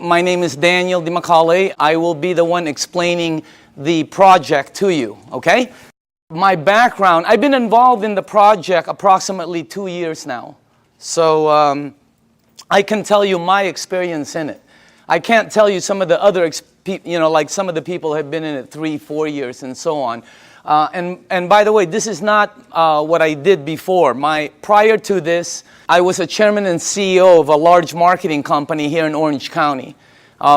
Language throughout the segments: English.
My name is Daniel DIMICALE. I will be the one explaining the project to you, okay? My background, I've been involved in the project approximately 2 years now. So I can tell you my experience in it. I can't tell you some of the other, like some of the people have been in it 3, 4 years and so on. And by the way, this is not what I did before. Prior to this, I was a chairman and CEO of a large marketing company here in Orange County.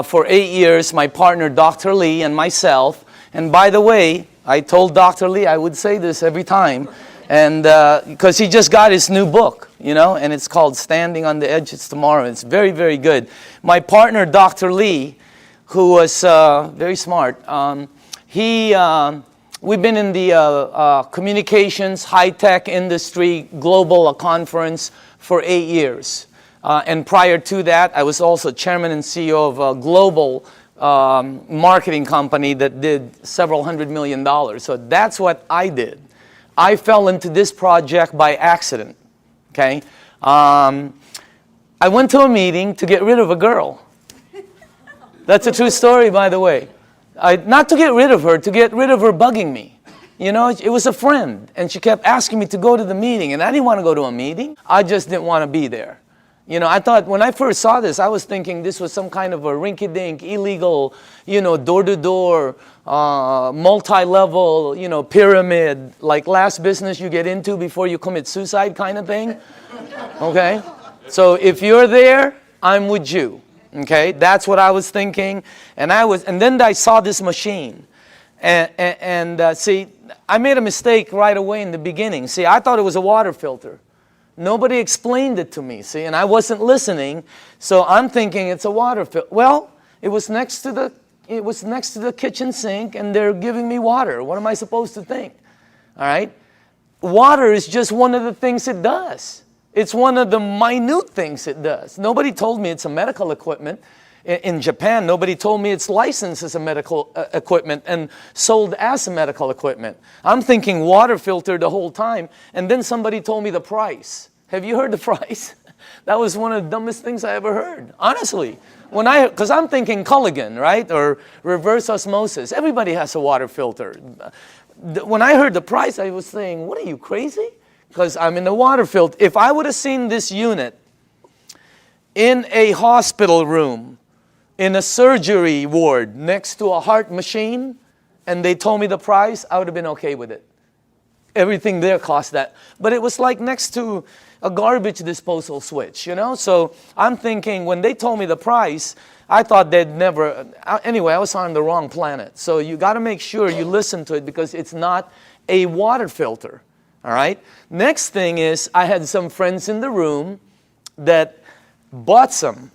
For 8 years, my partner, Dr. Lee, and myself. And by the way, I told Dr. Lee I would say this every time, and because he just got his new book, and it's called Standing on the Edges Tomorrow. It's very, very good. My partner, Dr. Lee, who was very smart, we've been in the communications, high-tech industry, global conference for 8 years. And prior to that, I was also chairman and CEO of a global marketing company that did several $100 million. So that's what I did. I fell into this project by accident, okay? I went to a meeting to get rid of a girl. That's a true story, by the way. Not to get rid of her, to get rid of her bugging me. It was a friend, and she kept asking me to go to the meeting, and I didn't want to go to a meeting. I just didn't want to be there. I thought, when I first saw this, I was thinking this was some kind of a rinky-dink, illegal, door-to-door, multi-level, pyramid, like last business you get into before you commit suicide kind of thing. Okay? So if you're there, I'm with you. Okay? That's what I was thinking. And then I saw this machine. And see, I made a mistake right away in the beginning. See, I thought it was a water filter. Nobody explained it to me, see, and I wasn't listening, so I'm thinking it's a water filter. Well, it was next to the kitchen sink, and they're giving me water. What am I supposed to think? All right? Water is just one of the things it does. It's one of the minute things it does. Nobody told me it's a medical equipment. In Japan, nobody told me it's licensed as a medical equipment and sold as a medical equipment. I'm thinking water filter the whole time, and then somebody told me the price. Have you heard the price? That was one of the dumbest things I ever heard, honestly. Because I'm thinking Kangen, right, or reverse osmosis. Everybody has a water filter. When I heard the price, I was saying, what are you, crazy? Because I'm in the water filter. If I would have seen this unit in a hospital room, in a surgery ward next to a heart machine, and they told me the price, I would have been okay with it. Everything there cost that. But it was like next to a garbage disposal switch, So I'm thinking, when they told me the price, I thought they'd never, anyway, I was on the wrong planet. So you got to make sure you listen to it, because it's not a water filter, all right? Next thing is, I had some friends in the room that bought some.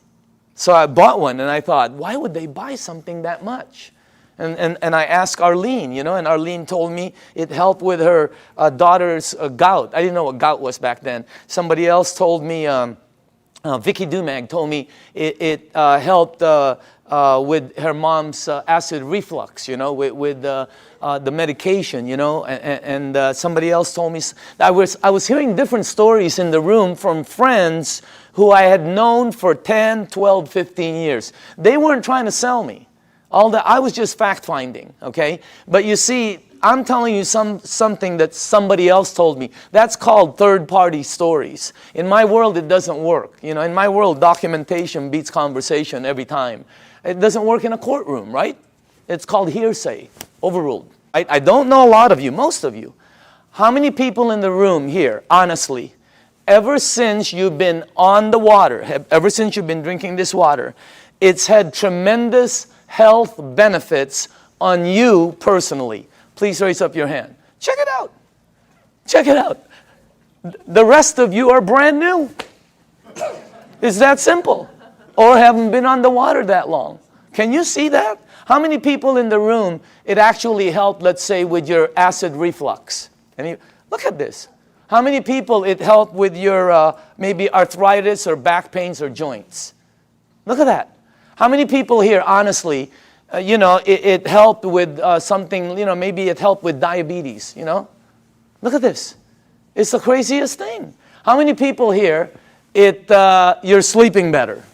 So I bought one, and I thought, why would they buy something that much? And I asked Arlene, and Arlene told me it helped with her daughter's gout. I didn't know what gout was back then. Somebody else told me, Vicky Dumag told me it helped with her mom's acid reflux, with the medication, and somebody else told me. I was hearing different stories in the room from friends who I had known for 10, 12, 15 years. They weren't trying to sell me. I was just fact-finding, okay? But you see, I'm telling you something that somebody else told me. That's called third-party stories. In my world, it doesn't work. In my world, documentation beats conversation every time. It doesn't work in a courtroom, right? It's called hearsay, overruled. I don't know a lot of you, most of you. How many people in the room here, honestly, ever since you've been on the water, ever since you've been drinking this water, it's had tremendous health benefits on you personally? Please raise up your hand. Check it out. Check it out. The rest of you are brand new. It's that simple. Or haven't been on the water that long. Can you see that? How many people in the room it actually helped, let's say, with your acid reflux? Look at this. How many people it helped with your maybe arthritis or back pains or joints? Look at that. How many people here, honestly, it helped with something, maybe it helped with diabetes, Look at this. It's the craziest thing. How many people here, you're sleeping better?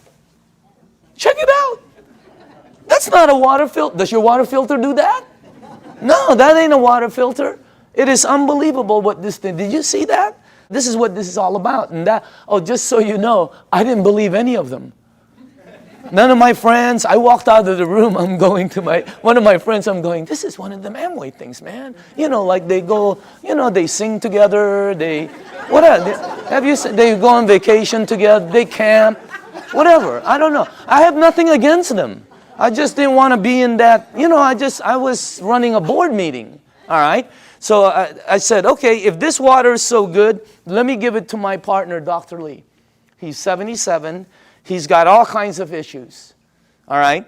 Check it out. That's not a water filter. Does your water filter do that? No, that ain't a water filter. It is unbelievable what this thing, did you see that? This is what this is all about. And that, oh, just so you know, I didn't believe any of them. None of my friends, I walked out of the room, I'm going to one of my friends, I'm going, this is one of them Amway things, man. You know, like they go, you know, they sing together, they go on vacation together, they camp, whatever, I don't know. I have nothing against them. I just didn't want to be in that, you know, I was running a board meeting, all right? So I said, okay, if this water is so good, let me give it to my partner, Dr. Lee. He's 77. He's got all kinds of issues, all right?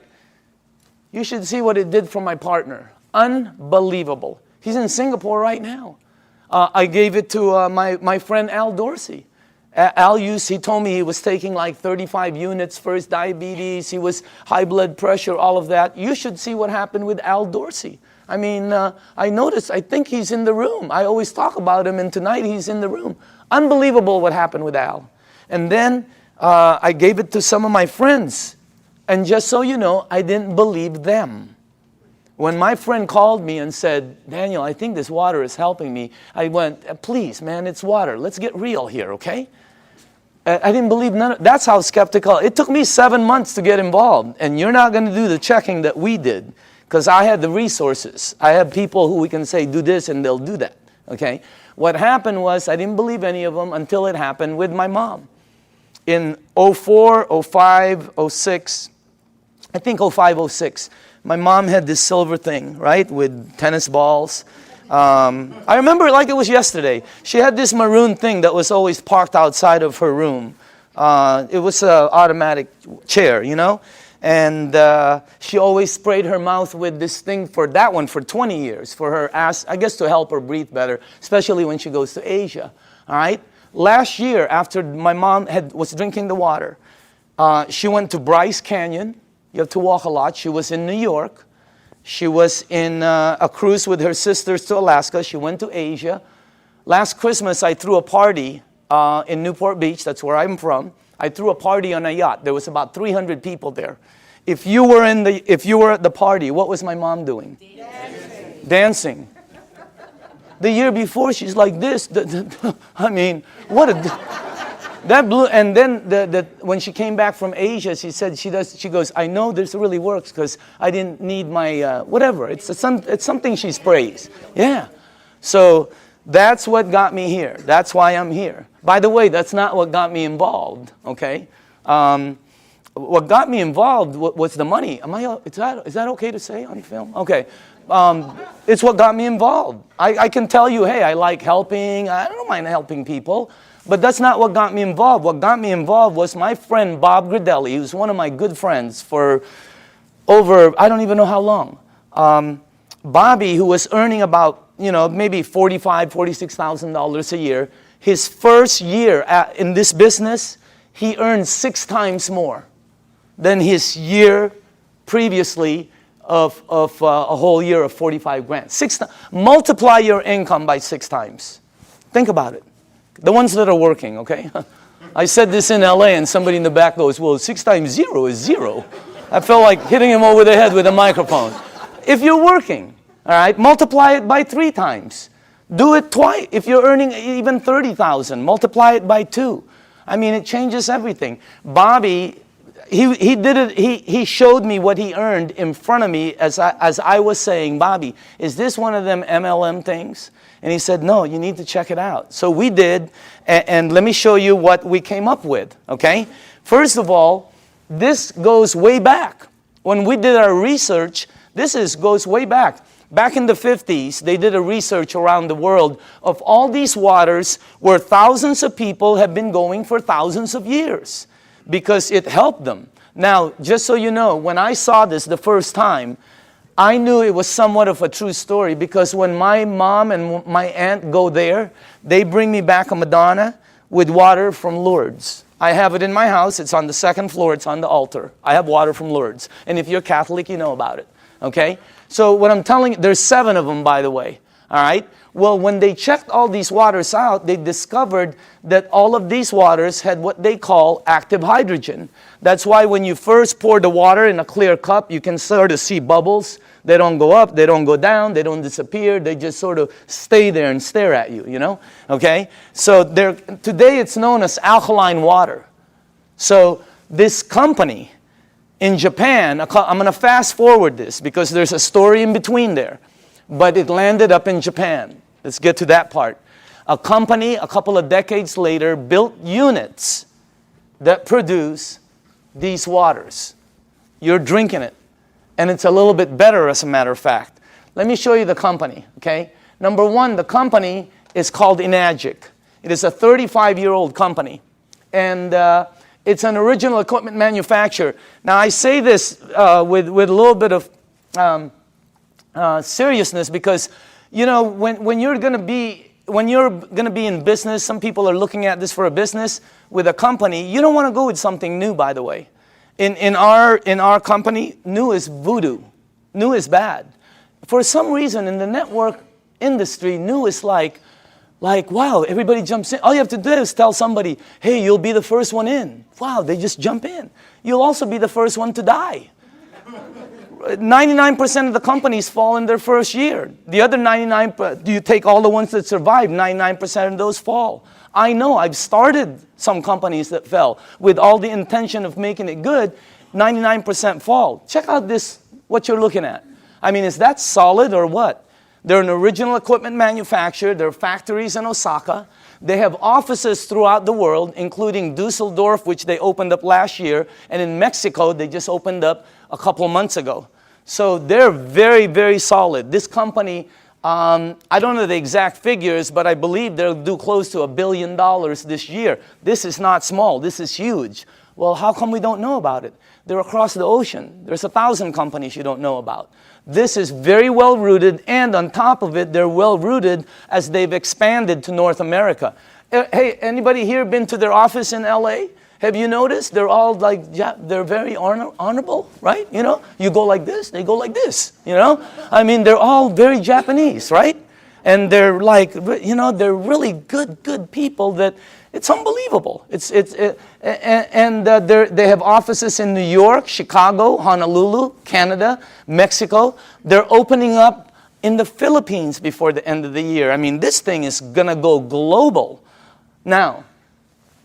You should see what it did for my partner. Unbelievable. He's in Singapore right now. I gave it to my friend Al Dorsey. He told me he was taking like 35 units for his diabetes. He was high blood pressure, all of that. You should see what happened with Al Dorsey. I mean, I noticed, I think he's in the room. I always talk about him, and tonight he's in the room. Unbelievable what happened with Al. And then I gave it to some of my friends. And just so you know, I didn't believe them. When my friend called me and said, Daniel, I think this water is helping me, I went, please, man, it's water. Let's get real here, okay? I didn't believe none of, that's how skeptical. It took me 7 months to get involved. And you're not going to do the checking that we did, because I had the resources. I have people who we can say, do this, and they'll do that, okay? What happened was I didn't believe any of them until it happened with my mom. In 04, 05, 06, I think 05, 06, my mom had this silver thing, right, with tennis balls. I remember it like it was yesterday. She had this maroon thing that was always parked outside of her room. It was an automatic chair, you know. And she always sprayed her mouth with this thing for 20 years, for her ass, I guess to help her breathe better, especially when she goes to Asia, all right? Last year, after my mom was drinking the water, she went to Bryce Canyon. You have to walk a lot. She was in New York. She was in a cruise with her sisters to Alaska. She went to Asia. Last Christmas, I threw a party in Newport Beach. That's where I'm from. I threw a party on a yacht. There was about 300 people there. If you were at the party, what was my mom doing? Dancing. The year before, she's like this. I mean, what a... That blew, and then when she came back from Asia, she said she goes, I know this really works because I didn't need my, whatever. It's something she sprays. Yeah. So that's what got me here. That's why I'm here. By the way, that's not what got me involved, okay? What got me involved was the money. Is that okay to say on film? Okay. It's what got me involved. I can tell you, hey, I like helping. I don't mind helping people. But that's not what got me involved. What got me involved was my friend Bob Gradelli, who's one of my good friends for over, I don't even know how long. Bobby, who was earning about, maybe $45,000, $46,000 a year, his first year in this business, he earned 6 times more than his year previously of a whole year of 45 grand. Multiply your income by 6 times. Think about it. The ones that are working, okay? I said this in LA and somebody in the back goes, well, 6 times 0 is 0. I felt like hitting him over the head with a microphone. If you're working, all right, multiply it by 3 times. Do it twice. If you're earning even $30,000, multiply it by 2. I mean, it changes everything. Bobby, he did it. He showed me what he earned in front of me as I was saying, Bobby, is this one of them MLM things? And he said, no, you need to check it out. So we did, and let me show you what we came up with, okay? First of all, this goes way back. When we did our research, goes way back. Back in the 50s, they did a research around the world of all these waters where thousands of people have been going for thousands of years because it helped them. Now, just so you know, when I saw this the first time, I knew it was somewhat of a true story because when my mom and my aunt go there, they bring me back a Madonna with water from Lourdes. I have it in my house. It's on the 2nd floor. It's on the altar. I have water from Lourdes. And if you're Catholic, you know about it. Okay? So what I'm telling you, there's 7 of them, by the way. All right? Well, when they checked all these waters out, they discovered that all of these waters had what they call active hydrogen. That's why when you first pour the water in a clear cup, you can sort of see bubbles. They don't go up, they don't go down, they don't disappear. They just sort of stay there and stare at you, you know? Okay? So today it's known as alkaline water. So this company in Japan, I'm going to fast forward this because there's a story in between there. But it landed up in Japan. Let's get to that part. A company, a couple of decades later, built units that produce these waters. You're drinking it. And it's a little bit better, as a matter of fact. Let me show you the company, okay? Number one, the company is called Enagic. It is a 35-year-old company. And it's an original equipment manufacturer. Now, I say this with a little bit of seriousness because, you know, when you're going to be in business, some people are looking at this for a business with a company. You don't want to go with something new, by the way. In our company, new is voodoo. New is bad. For some reason, in the network industry, new is like, wow, everybody jumps in. All you have to do is tell somebody, hey, you'll be the first one in. Wow, they just jump in. You'll also be the first one to die. 99% of the companies fall in their first year. The other 99%, you take all the ones that survive, 99% of those fall. I know, I've started some companies that fell with all the intention of making it good. 99% fall. Check out this, what you're looking at. I mean, is that solid or what? They're an original equipment manufacturer. There are factories in Osaka. They have offices throughout the world, including Dusseldorf, which they opened up last year. And in Mexico, they just opened up a couple months ago. So they're very, very solid. This company, I don't know the exact figures, but I believe they'll do close to $1 billion this year. This is not small. This is huge. Well, how come we don't know about it? They're across the ocean. There's 1,000 companies you don't know about. This is very well rooted, and on top of it, they're well rooted as they've expanded to North America. Hey, anybody here been to their office in LA? Have you noticed? They're all like, they're very honorable, right? You know, you go like this, they go like this, you know? I mean, they're all very Japanese, right? And they're like, you know, they're really good people that it's unbelievable. They have offices in New York, Chicago, Honolulu, Canada, Mexico. They're opening up in the Philippines before the end of the year. I mean, this thing is going to go global. Now,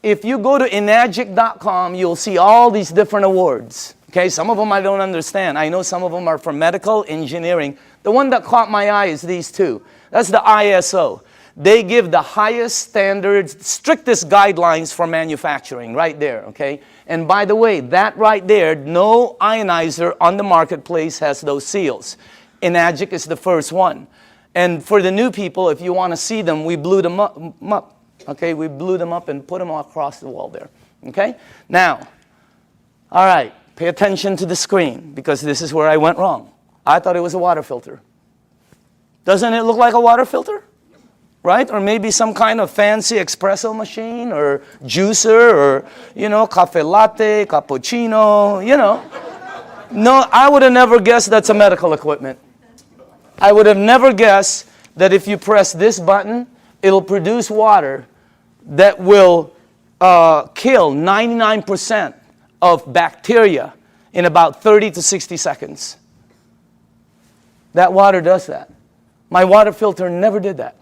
if you go to enagic.com, you'll see all these different awards. Okay, some of them I don't understand. I know some of them are for medical, engineering. The one that caught my eye is these two. That's the ISO. They give the highest standards, strictest guidelines for manufacturing right there, okay? And by the way, that right there, no ionizer on the marketplace has those seals. Enagic is the first one. And for the new people, if you want to see them, we blew them up. Okay, we blew them up and put them across the wall there. Okay? Now, all right, pay attention to the screen because this is where I went wrong. I thought it was a water filter. Doesn't it look like a water filter? Right? Or maybe some kind of fancy espresso machine or juicer or, you know, cafe latte, cappuccino, you know. No, I would have never guessed that's a medical equipment. I would have never guessed that if you press this button, it'll produce water that will kill 99% of bacteria in about 30 to 60 seconds. That water does that. My water filter never did that.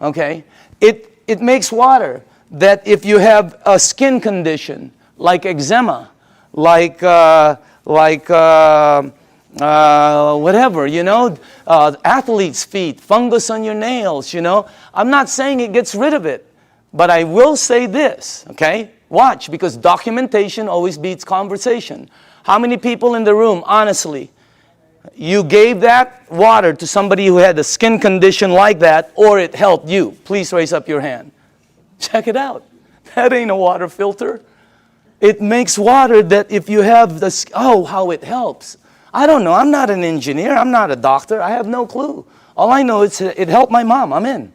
Okay? It makes water that if you have a skin condition like eczema, like whatever, you know, athlete's feet, fungus on your nails, you know. I'm not saying it gets rid of it, but I will say this, okay? Watch, because documentation always beats conversation. How many people in the room, honestly, you gave that water to somebody who had a skin condition like that, or it helped you? Please raise up your hand. Check it out. That ain't a water filter. It makes water that if you have the, oh, how it helps. I don't know. I'm not an engineer. I'm not a doctor. I have no clue. All I know is it helped my mom. I'm in.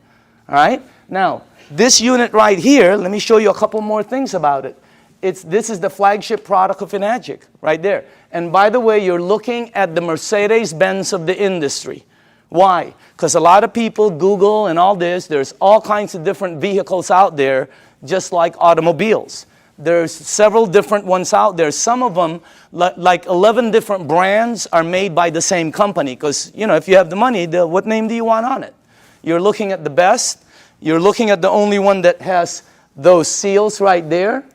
All right? Now, this unit right here, let me show you a couple more things about it. This is the flagship product of Enagic right there. And by the way, you're looking at the Mercedes-Benz of the industry. Why? Because a lot of people Google and all this. There's all kinds of different vehicles out there, just like automobiles. There's several different ones out there. Some of them, like 11 different brands, are made by the same company. Because, you know, if you have the money, what name do you want on it? You're looking at the best. You're looking at the only one that has those seals right there.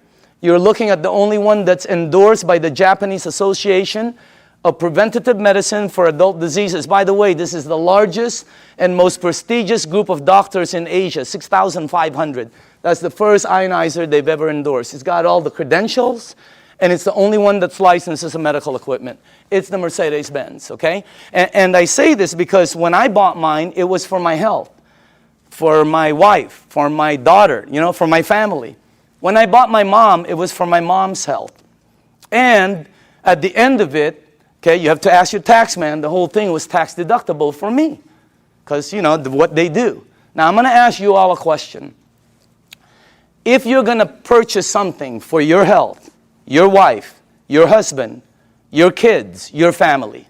You're looking at the only one that's endorsed by the Japanese Association of Preventative Medicine for Adult Diseases. By the way, this is the largest and most prestigious group of doctors in Asia, 6,500. That's the first ionizer they've ever endorsed. It's got all the credentials, and it's the only one that's licensed as a medical equipment. It's the Mercedes-Benz, okay? And I say this because when I bought mine, it was for my health, for my wife, for my daughter, you know, for my family. When I bought my mom, it was for my mom's health. And at the end of it, okay, you have to ask your tax man, the whole thing was tax deductible for me. Because, you know, what they do. Now, I'm going to ask you all a question. If you're going to purchase something for your health, your wife, your husband, your kids, your family,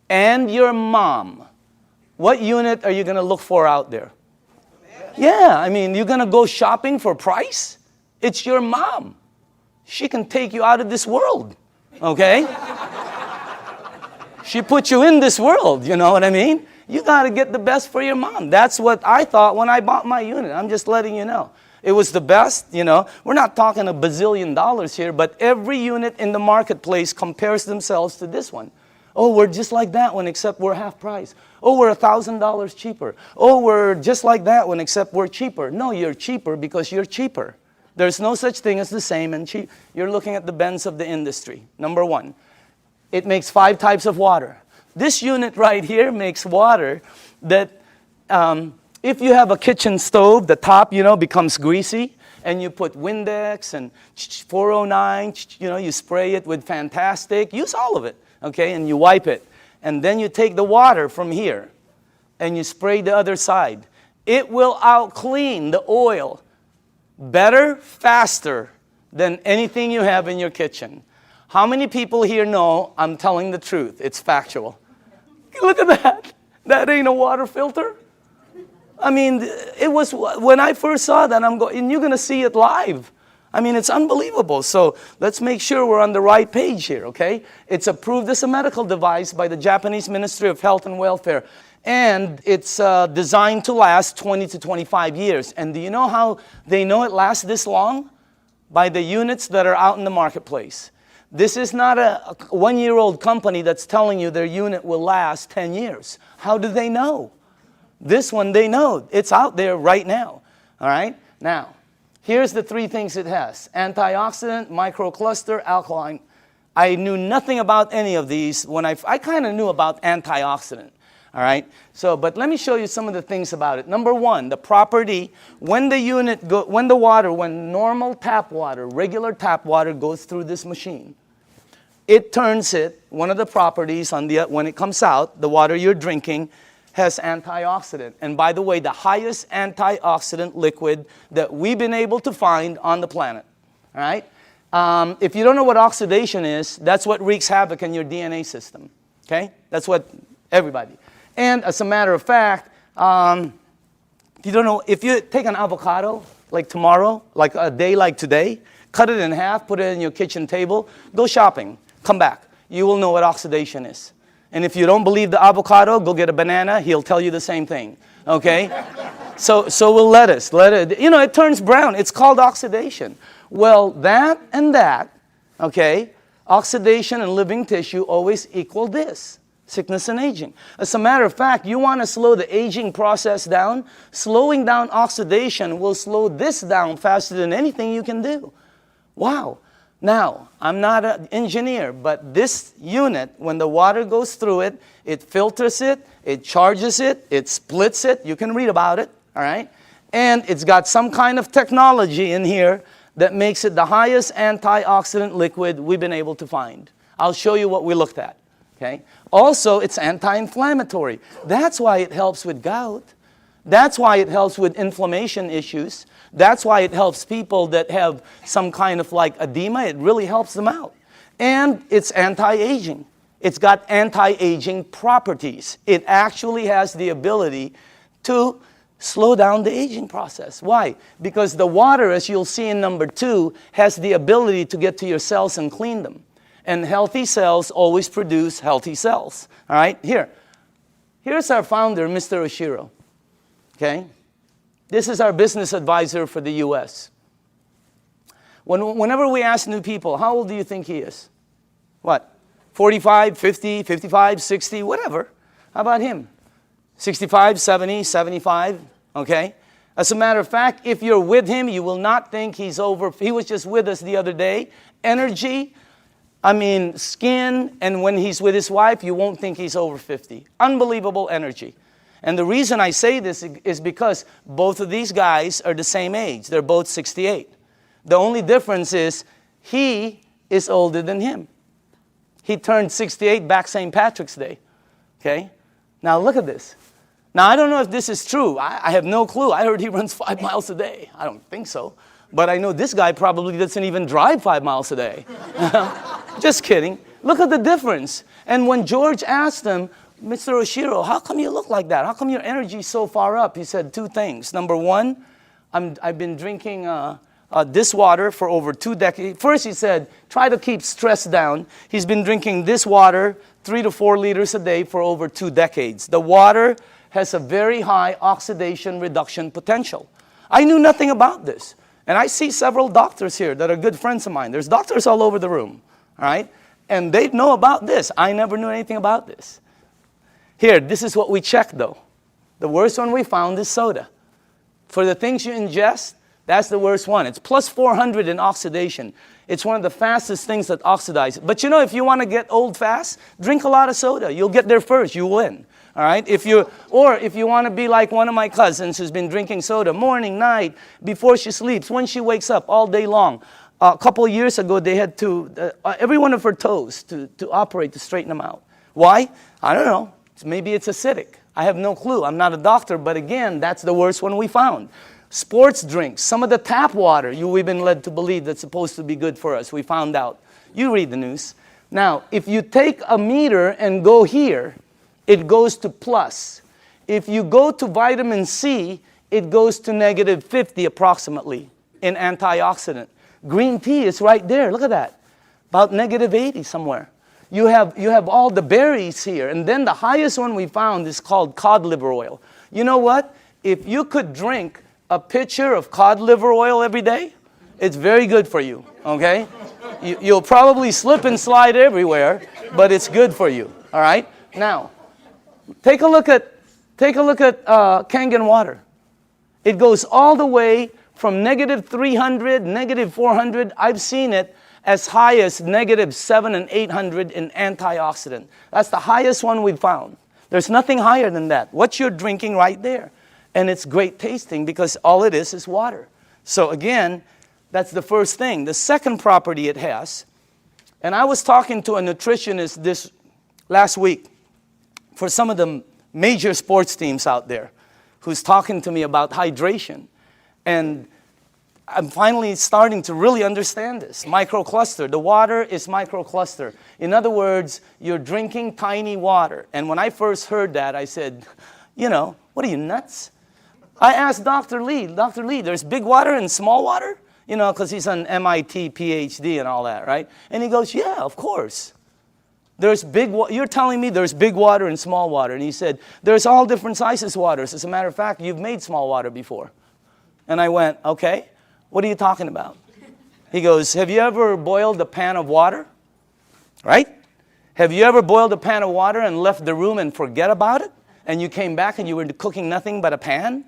and your mom, what unit are you going to look for out there? Yeah, I mean, you're going to go shopping for price? It's your mom. She can take you out of this world, okay? She put you in this world, you know what I mean? You got to get the best for your mom. That's what I thought when I bought my unit. I'm just letting you know. It was the best, you know. We're not talking $1 bazillion here, but every unit in the marketplace compares themselves to this one. Oh, we're just like that one, except we're half price. Oh, we're $1,000 cheaper. Oh, we're just like that one, except we're cheaper. No, you're cheaper because you're cheaper. There's no such thing as the same and cheap. You're looking at the Benz of the industry. Number one, it makes 5 types of water. This unit right here makes water that if you have a kitchen stove, the top, you know, becomes greasy, and you put Windex and 409, you know, you spray it with Fantastic, use all of it, okay, and you wipe it. And then you take the water from here, and you spray the other side. It will out-clean the oil better, faster than anything you have in your kitchen. How many people here know I'm telling the truth? It's factual. Look at that. That ain't a water filter. I mean, it was, when I first saw that, I'm going, and you're going to see it live. I mean, it's unbelievable. So let's make sure we're on the right page here, okay? It's approved as a medical device by the Japanese Ministry of Health and Welfare. And it's designed to last 20 to 25 years. And do you know how they know it lasts this long? By the units that are out in the marketplace. This is not a one-year-old company that's telling you their unit will last 10 years. How do they know? This one, they know. It's out there right now. All right? Now, here's the 3 things it has. Antioxidant, microcluster, alkaline. I knew nothing about any of these when I kind of knew about antioxidant. All right? So, but let me show you some of the things about it. Number 1, the property, when normal tap water, regular tap water goes through this machine, it turns it, one of the properties when it comes out, the water you're drinking, has antioxidant. And by the way, the highest antioxidant liquid that we've been able to find on the planet. All right? If you don't know what oxidation is, that's what wreaks havoc in your DNA system. Okay? That's what everybody. And as a matter of fact, you don't know, if you take an avocado, like tomorrow, like a day like today, cut it in half, put it in your kitchen table, go shopping, come back. You will know what oxidation is. And if you don't believe the avocado, go get a banana. He'll tell you the same thing. Okay? So will lettuce. You know, it turns brown. It's called oxidation. Well, that and that, okay, oxidation and living tissue always equal this, sickness and aging. As a matter of fact, you want to slow the aging process down, slowing down oxidation will slow this down faster than anything you can do. Wow. Now, I'm not an engineer, but this unit, when the water goes through it, it filters it, it charges it, it splits it. You can read about it, all right? And it's got some kind of technology in here that makes it the highest antioxidant liquid we've been able to find. I'll show you what we looked at, okay? Also, it's anti-inflammatory. That's why it helps with gout. That's why it helps with inflammation issues. That's why it helps people that have some kind of like edema. It really helps them out. And it's anti-aging. It's got anti-aging properties. It actually has the ability to slow down the aging process. Why? Because the water, as you'll see in number 2, has the ability to get to your cells and clean them. And healthy cells always produce healthy cells. All right? Here's our founder, Mr. Oshiro. Okay? This is our business advisor for the U.S. Whenever we ask new people, how old do you think he is? What? 45, 50, 55, 60, whatever. How about him? 65, 70, 75, okay? As a matter of fact, if you're with him, you will not think he's over. He was just with us the other day. Energy, skin, and when he's with his wife, you won't think he's over 50. Unbelievable energy. And the reason I say this is because both of these guys are the same age. They're both 68. The only difference is he is older than him. He turned 68 back St. Patrick's Day. Okay? Now look at this. Now I don't know if this is true. I have no clue. I heard he runs 5 miles a day. I don't think so. But I know this guy probably doesn't even drive 5 miles a day. Just kidding. Look at the difference. And when George asked him, Mr. Oshiro, how come you look like that? How come your energy is so far up? He said 2 things. Number 1, I've been drinking this water for over 2 decades. First, he said, try to keep stress down. He's been drinking this water 3 to 4 liters a day for over 2 decades. The water has a very high oxidation reduction potential. I knew nothing about this. And I see several doctors here that are good friends of mine. There's doctors all over the room, all right? And they know about this. I never knew anything about this. Here, this is what we checked, though. The worst one we found is soda. For the things you ingest, that's the worst one. It's plus 400 in oxidation. It's one of the fastest things that oxidize. But you know, if you want to get old fast, drink a lot of soda. You'll get there first. You win. All right? If you want to be like one of my cousins who's been drinking soda morning, night, before she sleeps, when she wakes up, all day long. A couple of years ago, they had to, every one of her toes to operate to straighten them out. Why? I don't know. Maybe it's acidic. I have no clue. I'm not a doctor, but again, that's the worst one we found. Sports drinks, some of the tap water we've been led to believe that's supposed to be good for us. We found out. You read the news. Now, if you take a meter and go here, it goes to plus. If you go to vitamin C, it goes to negative 50 approximately in antioxidant. Green tea is right there. Look at that. About negative 80 somewhere. You have all the berries here. And then the highest one we found is called cod liver oil. You know what? If you could drink a pitcher of cod liver oil every day, it's very good for you, okay? You'll probably slip and slide everywhere, but it's good for you, all right? Now, take a look at Kangen water. It goes all the way from negative 300, negative 400. I've seen it as high as negative 700 and 800 in antioxidant. That's the highest one we've found. There's nothing higher than that. What you're drinking right there. And it's great tasting because all it is water. So again, that's the first thing. The second property it has, and I was talking to a nutritionist this last week for some of the major sports teams out there who's talking to me about hydration. And I'm finally starting to really understand this. Microcluster. The water is microcluster. In other words, you're drinking tiny water. And when I first heard that, I said, what are you, nuts? I asked Dr. Lee, there's big water and small water? Because he's an MIT PhD and all that, right? And he goes, yeah, of course. You're telling me there's big water and small water. And he said, there's all different sizes waters. As a matter of fact, you've made small water before. And I went, okay. What are you talking about? He goes, have you ever boiled a pan of water? Right? Have you ever boiled a pan of water and left the room and forget about it? And you came back and you were cooking nothing but a pan?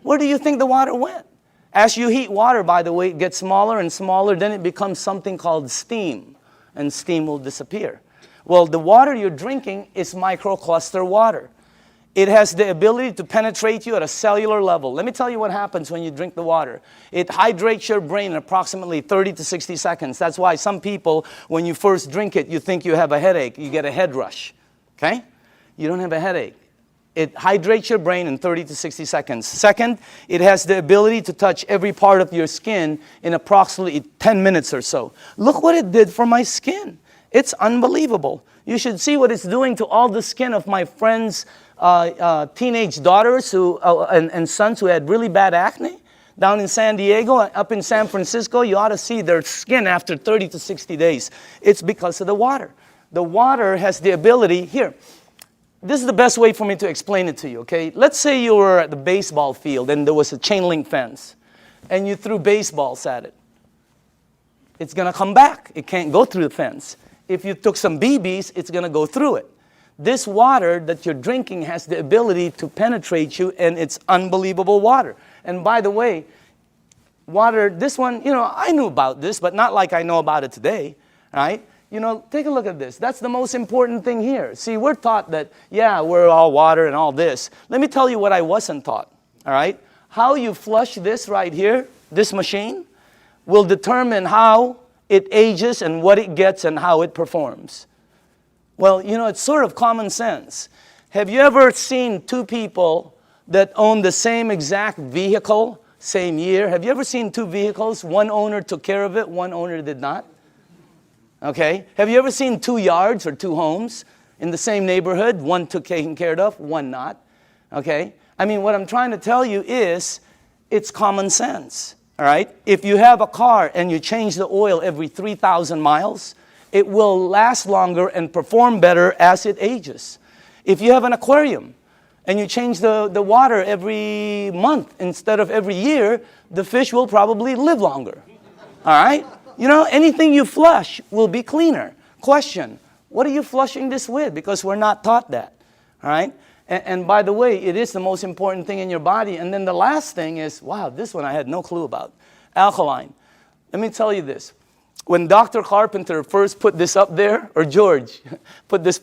Where do you think the water went? As you heat water, by the way, it gets smaller and smaller. Then it becomes something called steam. And steam will disappear. Well, the water you're drinking is microcluster water. It has the ability to penetrate you at a cellular level. Let me tell you what happens when you drink the water. It hydrates your brain in approximately 30 to 60 seconds. That's why some people, when you first drink it, you think you have a headache. You get a head rush. Okay? You don't have a headache. It hydrates your brain in 30 to 60 seconds. Second, it has the ability to touch every part of your skin in approximately 10 minutes or so. Look what it did for my skin. It's unbelievable. You should see what it's doing to all the skin of my friends' teenage daughters and sons who had really bad acne. Down in San Diego, up in San Francisco, you ought to see their skin after 30 to 60 days. It's because of the water. The water has the ability, here, this is the best way for me to explain it to you, okay? Let's say you were at the baseball field and there was a chain link fence and you threw baseballs at it. It's going to come back. It can't go through the fence. If you took some BBs, it's going to go through it. This water that you're drinking has the ability to penetrate you, and it's unbelievable water. And by the way, water, this one, I knew about this, but not like I know about it today, right? Take a look at this. That's the most important thing here. See, we're taught that, yeah, we're all water and all this. Let me tell you what I wasn't taught, all right? How you flush this right here, this machine, will determine how it ages and what it gets and how it performs. Well, it's sort of common sense. Have you ever seen two people that own the same exact vehicle, same year? Have you ever seen two vehicles? One owner took care of it, one owner did not. Okay? Have you ever seen two yards or two homes in the same neighborhood? One took taken care of, one not. Okay? I mean, what I'm trying to tell you is, it's common sense. All right? If you have a car and you change the oil every 3,000 miles, it will last longer and perform better as it ages. If you have an aquarium and you change the water every month instead of every year, the fish will probably live longer. All right? Anything you flush will be cleaner. Question, what are you flushing this with? Because we're not taught that. All right? And by the way, it is the most important thing in your body. And then the last thing is, wow, this one I had no clue about. Alkaline. Let me tell you this. When Dr. Carpenter first put this up there, or George put this,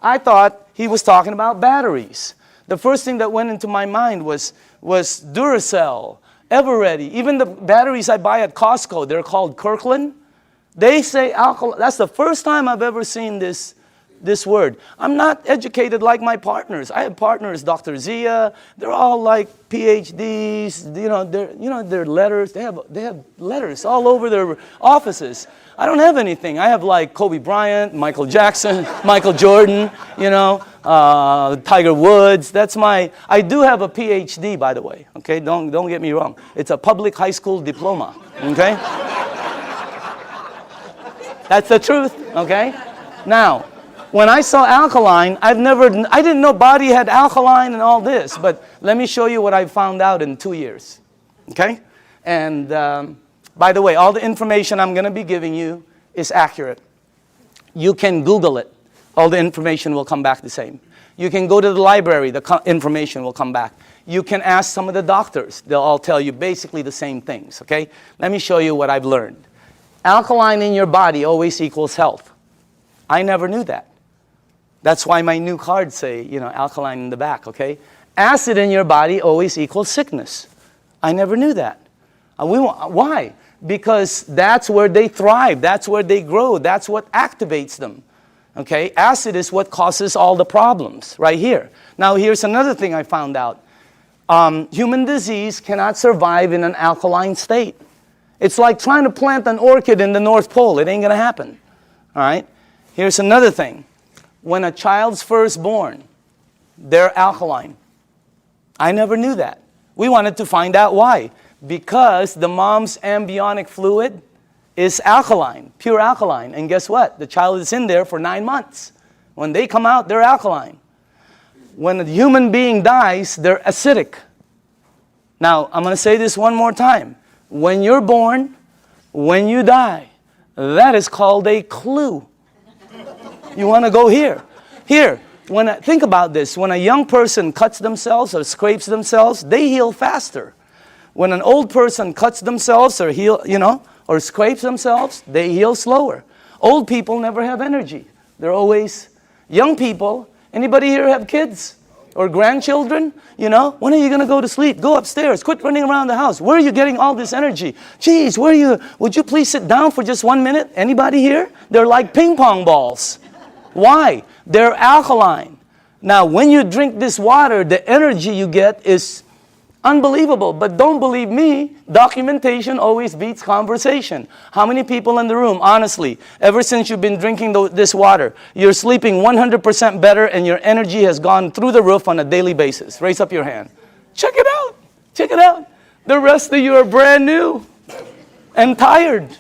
I thought he was talking about batteries. The first thing that went into my mind was Duracell, Eveready. Even the batteries I buy at Costco, they're called Kirkland. They say alkaline. That's the first time I've ever seen this word. I'm not educated like my partners. I have partners, Dr. Zia. They're all like PhDs. Their letters. They have letters all over their offices. I don't have anything. I have like Kobe Bryant, Michael Jackson, Michael Jordan. Tiger Woods. I do have a PhD, by the way. Okay, don't get me wrong. It's a public high school diploma. Okay, that's the truth. Okay, now. When I saw alkaline, I didn't know body had alkaline and all this, but let me show you what I found out in 2 years, okay? And by the way, all the information I'm going to be giving you is accurate. You can Google it. All the information will come back the same. You can go to the library. The information will come back. You can ask some of the doctors. They'll all tell you basically the same things, okay? Let me show you what I've learned. Alkaline in your body always equals health. I never knew that. That's why my new cards say, alkaline in the back, okay? Acid in your body always equals sickness. I never knew that. Why? Because that's where they thrive. That's where they grow. That's what activates them, okay? Acid is what causes all the problems right here. Now, here's another thing I found out. Human disease cannot survive in an alkaline state. It's like trying to plant an orchid in the North Pole. It ain't going to happen, all right? Here's another thing. When a child's first born, they're alkaline. I never knew that. We wanted to find out why. Because the mom's amniotic fluid is alkaline, pure alkaline. And guess what? The child is in there for 9 months. When they come out, they're alkaline. When a human being dies, they're acidic. Now, I'm going to say this one more time. When you're born, when you die, that is called a clue. You want to go here. Here, think about this. When a young person cuts themselves or scrapes themselves, they heal faster. When an old person cuts themselves or or scrapes themselves, they heal slower. Old people never have energy. They're always young people. Anybody here have kids or grandchildren? When are you going to go to sleep? Go upstairs. Quit running around the house. Where are you getting all this energy? Geez, would you please sit down for just 1 minute? Anybody here? They're like ping pong balls. Why? They're alkaline. Now, when you drink this water, the energy you get is Unbelievable. But don't believe me, documentation always beats conversation. How many people in the room, honestly, ever since you've been drinking this water, you're sleeping 100% better and your energy has gone through the roof on a daily basis? Raise up your hand. Check it out. Check it out. The rest of you are brand new and tired.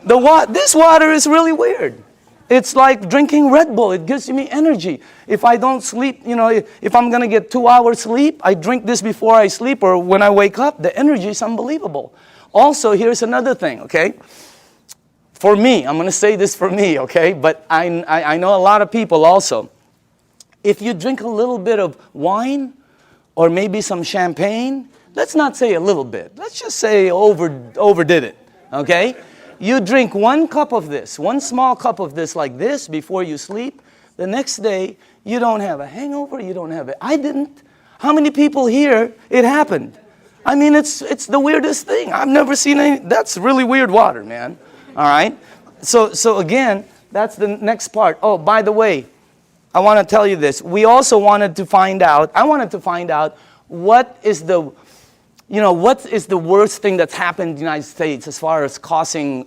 This water is really weird. It's like drinking Red Bull. It gives me energy. If I don't sleep, if I'm going to get 2 hours sleep, I drink this before I sleep or when I wake up. The energy is unbelievable. Also, here's another thing, okay? For me, I'm going to say this for me, okay? But I know a lot of people also. If you drink a little bit of wine or maybe some champagne, let's not say a little bit. Let's just say overdid it, okay? You drink 1 cup of this, 1 small cup of this like this before you sleep. The next day, you don't have a hangover, you don't have it. I didn't. How many people here, it happened? I mean, it's the weirdest thing. I've never seen any. That's really weird water, man. All right? So again, that's the next part. Oh, by the way, I want to tell you this. I wanted to find out what is the worst thing that's happened in the United States as far as causing,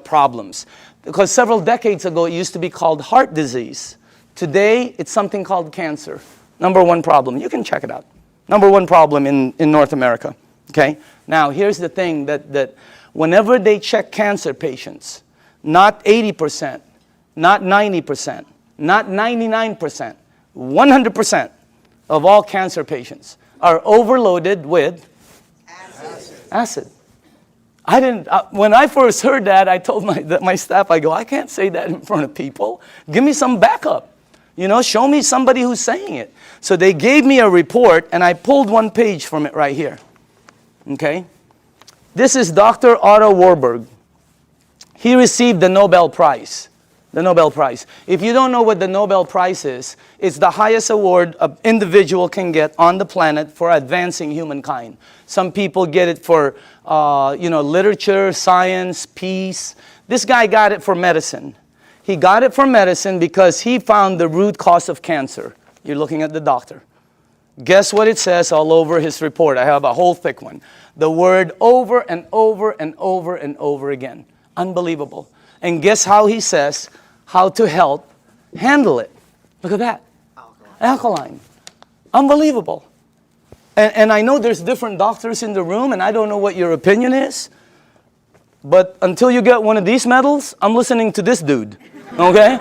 problems? Because several decades ago, it used to be called heart disease. Today, it's something called cancer. Number 1 problem. You can check it out. Number 1 problem in North America. Okay? Now, here's the thing that whenever they check cancer patients, not 80%, not 90%, not 99%, 100% of all cancer patients are overloaded with acid. When I first heard that, I told my staff, I can't say that in front of people. Give me some backup. Show me somebody who's saying it. So they gave me a report, and I pulled 1 page from it right here. Okay? This is Dr. Otto Warburg. He received the Nobel Prize. The Nobel Prize. If you don't know what the Nobel Prize is, it's the highest award an individual can get on the planet for advancing humankind. Some people get it for, literature, science, peace. This guy got it for medicine. He got it for medicine because he found the root cause of cancer. You're looking at the doctor. Guess what it says all over his report? I have a whole thick one. The word over and over and over and over again. Unbelievable. And guess how he says how to help handle it. Look at that. Alkaline. Unbelievable. And I know there's different doctors in the room, and I don't know what your opinion is. But until you get one of these medals, I'm listening to this dude. Okay?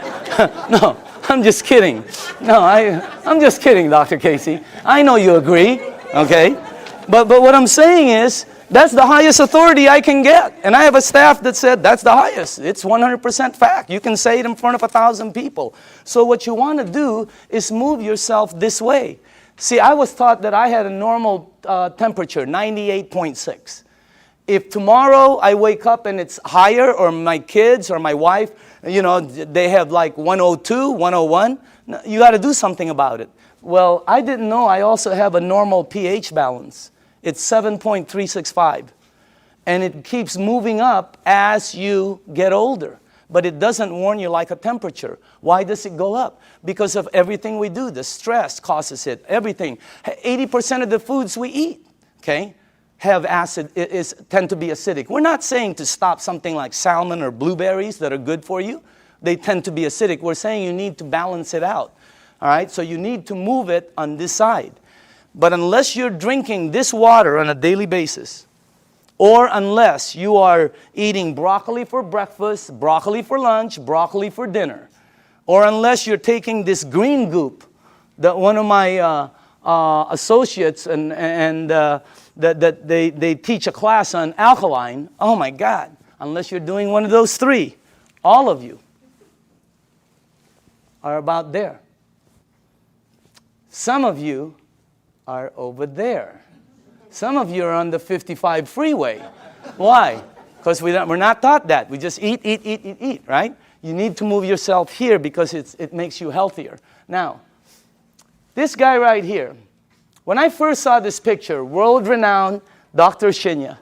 No, I'm just kidding. No, I'm just kidding, Dr. Casey. I know you agree. Okay? But what I'm saying is, that's the highest authority I can get. And I have a staff that said that's the highest. It's 100% fact. You can say it in front of 1,000 people. So what you want to do is move yourself this way. See, I was taught that I had a normal temperature, 98.6. If tomorrow I wake up and it's higher, or my kids or my wife, they have like 102, 101, you got to do something about it. Well, I didn't know I also have a normal pH balance. It's 7.365. And it keeps moving up as you get older. But it doesn't warn you like a temperature. Why does it go up? Because of everything we do. The stress causes it. Everything. 80% of the foods we eat, okay, have acid, tend to be acidic. We're not saying to stop something like salmon or blueberries that are good for you. They tend to be acidic. We're saying you need to balance it out. All right? So you need to move it on this side. But unless you're drinking this water on a daily basis, or unless you are eating broccoli for breakfast, broccoli for lunch, broccoli for dinner, or unless you're taking this green goop that one of my associates that they teach a class on alkaline, oh my God, unless you're doing one of those 3, all of you are about there. Some of you are over there. Some of you are on the 55 freeway. Why? Because we're not taught that. We just eat, right? You need to move yourself here because it makes you healthier. Now, this guy right here, when I first saw this picture, world-renowned Dr. Shinya,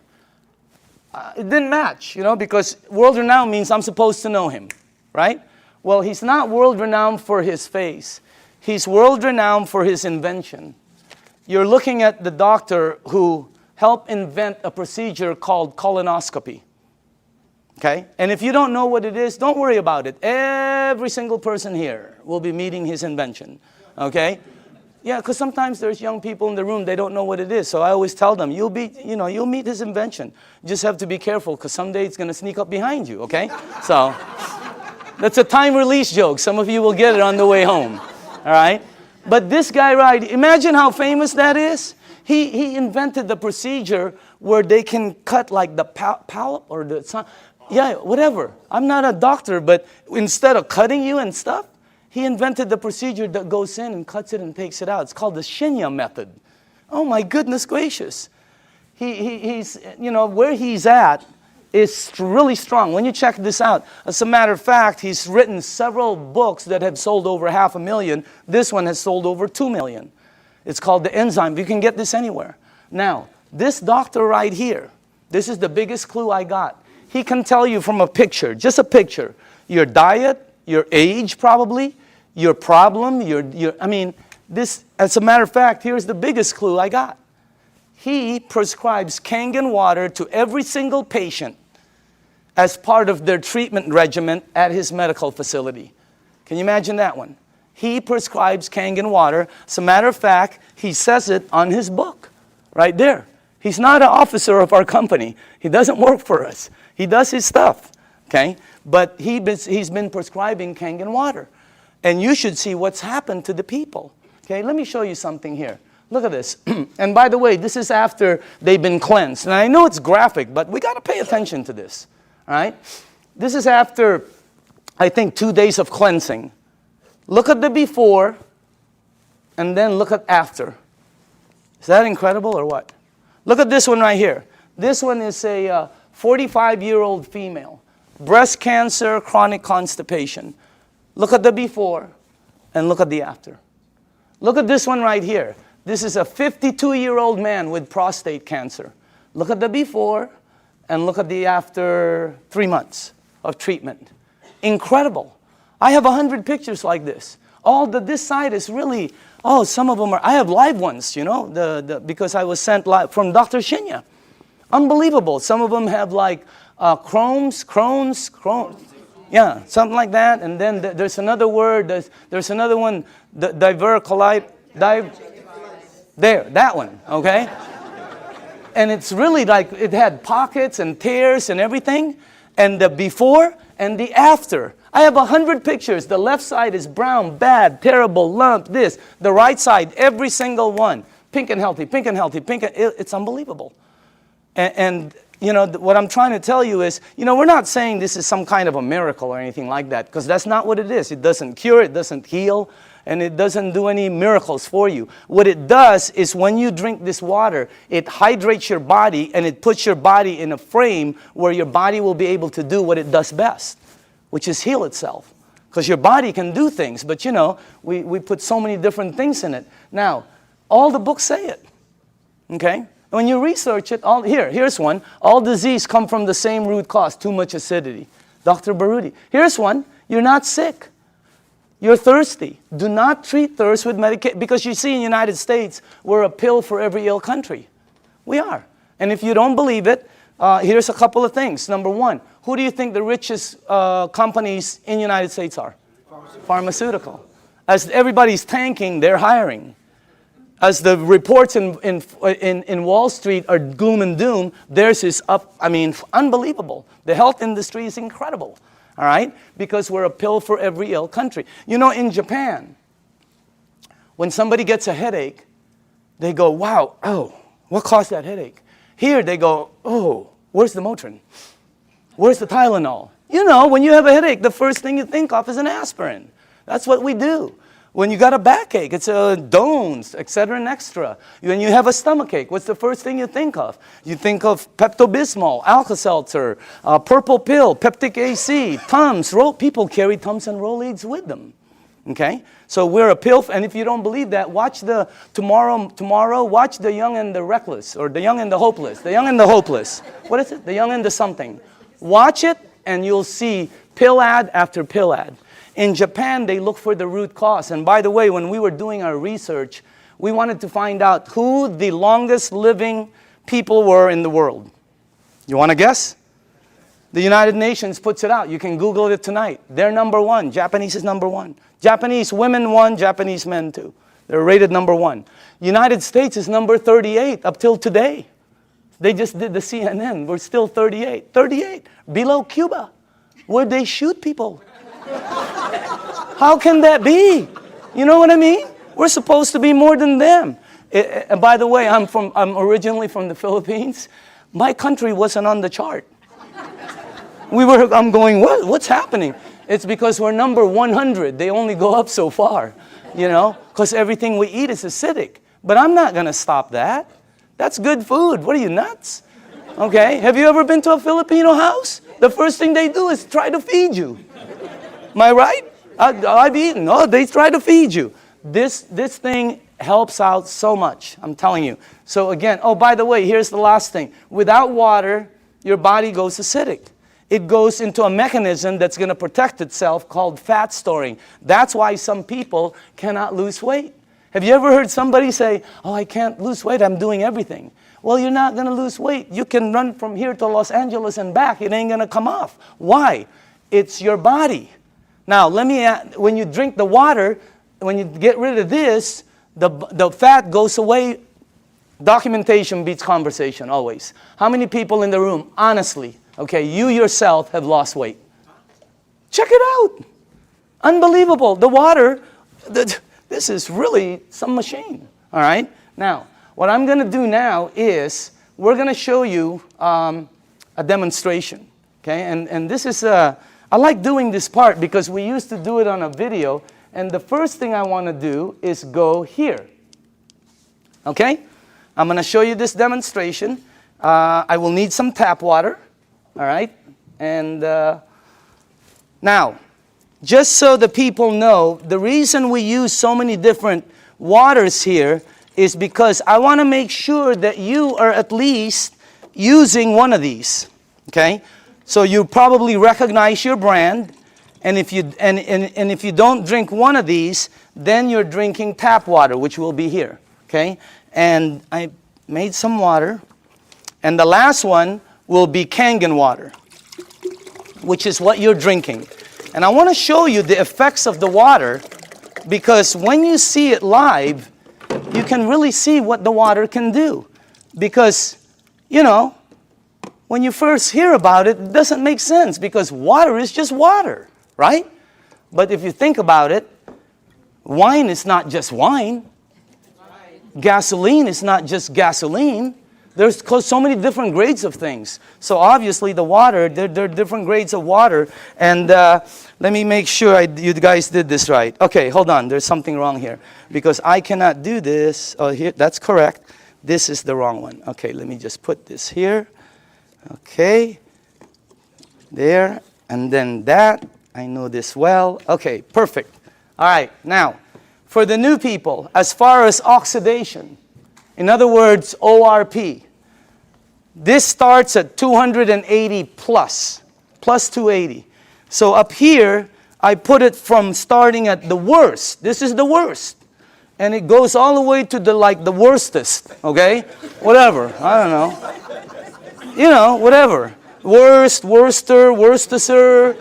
it didn't match, because world-renowned means I'm supposed to know him, right? Well, he's not world-renowned for his face. He's world-renowned for his invention. you're looking at the doctor who helped invent a procedure called colonoscopy. Okay? And if you don't know what it is, don't worry about it. Every single person here will be meeting his invention. Okay? Yeah, because sometimes there's young people in the room, they don't know what it is. So I always tell them, you'll meet his invention. You just have to be careful, because someday it's going to sneak up behind you, okay? So that's a time release joke. Some of you will get it on the way home. All right? But this guy, right, imagine how famous that is. He invented the procedure where they can cut like the polyp or the, yeah, whatever. I'm not a doctor, but instead of cutting you and stuff, he invented the procedure that goes in and cuts it and takes it out. It's called the Shinya method. Oh my goodness gracious. He's, where he's at is really strong. When you check this out, as a matter of fact, he's written several books that have sold over 500,000. This one has sold over 2 million. It's called The Enzyme. You can get this anywhere. Now, this doctor right here, this is the biggest clue I got. He can tell you from a picture, just a picture, your diet, your age probably, your problem, this, as a matter of fact, here's the biggest clue I got. He prescribes Kangen water to every single patient as part of their treatment regimen at his medical facility. Can you imagine that one? He prescribes Kangen water. As a matter of fact, he says it on his book, right there. He's not an officer of our company. He doesn't work for us. He does his stuff, okay? But he's been prescribing Kangen water. And you should see what's happened to the people. Okay, let me show you something here. Look at this. And by the way, this is after they've been cleansed. And I know it's graphic, but we got to pay attention to this. All right? This is after, I think, 2 days of cleansing. Look at the before, and then look at after. Is that incredible or what? Look at this one right here. This one is a 45-year-old female. Breast cancer, chronic constipation. Look at the before, and look at the after. Look at this one right here. This is a 52-year-old man with prostate cancer. Look at the before, and look at the after 3 months of treatment. Incredible. I have 100 pictures like this. This side is really, some of them are, I have live ones, because I was sent live from Dr. Shinya. Unbelievable. Some of them have like Crohn's. Yeah, something like that. And then there's another word, there's another one, diverticulitis. There, that one, okay? And it's really like it had pockets and tears and everything. And the before and the after. I have 100 pictures. The left side is brown, bad, terrible, lump, this. The right side, every single one. Pink and healthy, pink and healthy, pink and it's unbelievable. And what I'm trying to tell you is, we're not saying this is some kind of a miracle or anything like that, because that's not what it is. It doesn't cure, it doesn't heal, and it doesn't do any miracles for you. What it does is when you drink this water, it hydrates your body, and it puts your body in a frame where your body will be able to do what it does best, which is heal itself. Because your body can do things, but we put so many different things in it. Now, all the books say it, okay? When you research it, here's one. All disease come from the same root cause, too much acidity. Dr. Baruti. Here's one. You're not sick. You're thirsty. Do not treat thirst with medication. Because you see in the United States, we're a pill for every ill country. We are. And if you don't believe it, here's a couple of things. Number one, who do you think the richest companies in the United States are? Pharmaceutical. As everybody's tanking, they're hiring. As the reports in Wall Street are gloom and doom, theirs is up, unbelievable. The health industry is incredible, all right? Because we're a pill for every ill country. In Japan, when somebody gets a headache, they go, wow, what caused that headache? Here they go, where's the Motrin? Where's the Tylenol? When you have a headache, the first thing you think of is an aspirin. That's what we do. When you got a backache, it's a Dones, etc. and extra. When you have a stomachache, what's the first thing you think of? You think of Pepto-Bismol, Alka-Seltzer, purple pill, Peptic AC, Tums. People carry Tums and Rolaids with them. Okay? So we're a pill, and if you don't believe that, watch tomorrow, watch The Young and the Reckless, or The Young and the Hopeless. The Young and the Hopeless. What is it? The Young and the something. Watch it, and you'll see pill ad after pill ad. In Japan, they look for the root cause. And by the way, when we were doing our research, we wanted to find out who the longest living people were in the world. You want to guess? The United Nations puts it out. You can Google it tonight. They're number one. Japanese is number one. Japanese women one, Japanese men two. They're rated number one. United States is number 38 up till today. They just did the CNN. We're still 38. 38. Below Cuba, where they shoot people. How can that be? You know what I mean? We're supposed to be more than them. And by the way, I'm originally from the Philippines. My country wasn't on the chart. I'm going, what's happening? It's because we're number 100. They only go up so far, you know, because everything we eat is acidic. But I'm not going to stop that. That's good food. What are you, nuts? Okay. Have you ever been to a Filipino house? The first thing they do is try to feed you. Am I right? I've eaten. No, they try to feed you. This thing helps out so much. I'm telling you. So again, oh, by the way, here's the last thing. Without water, your body goes acidic. It goes into a mechanism that's going to protect itself called fat storing. That's why some people cannot lose weight. Have you ever heard somebody say, oh, I can't lose weight, I'm doing everything? Well, you're not going to lose weight. You can run from here to Los Angeles and back. It ain't going to come off. Why? It's your body. Now, when you drink the water, when you get rid of this, the fat goes away. Documentation beats conversation, always. How many people in the room, honestly, okay, you yourself have lost weight? Check it out. Unbelievable. The water, this is really some machine. All right? Now, what I'm going to do now is we're going to show you a demonstration. Okay? And this is, I like doing this part because we used to do it on a video. And the first thing I want to do is go here. Okay? I'm going to show you this demonstration. I will need some tap water. All right? And now, just so the people know, the reason we use so many different waters here is because I want to make sure that you are at least using one of these. Okay? So you probably recognize your brand. And if you if you don't drink one of these, then you're drinking tap water, which will be here. Okay? And I made some water. And the last one will be Kangen water, which is what you're drinking. And I want to show you the effects of the water because when you see it live, you can really see what the water can do. Because, you know, when you first hear about it, it doesn't make sense because water is just water, right? But if you think about it, wine is not just wine. Gasoline is not just gasoline. There's so many different grades of things. So obviously the water, there are different grades of water. And let me make sure you guys did this right. Okay, hold on. There's something wrong here. Because I cannot do this. Oh, here, that's correct. This is the wrong one. Okay, let me just put this here. Okay. There. And then that. I know this well. Okay, perfect. All right, now, for the new people, as far as oxidation, in other words, ORP, this starts at 280 plus 280. So up here, I put it from starting at the worst. This is the worst. And it goes all the way to the worstest, okay? Whatever, I don't know. You know, whatever. Worst, worster, worstester,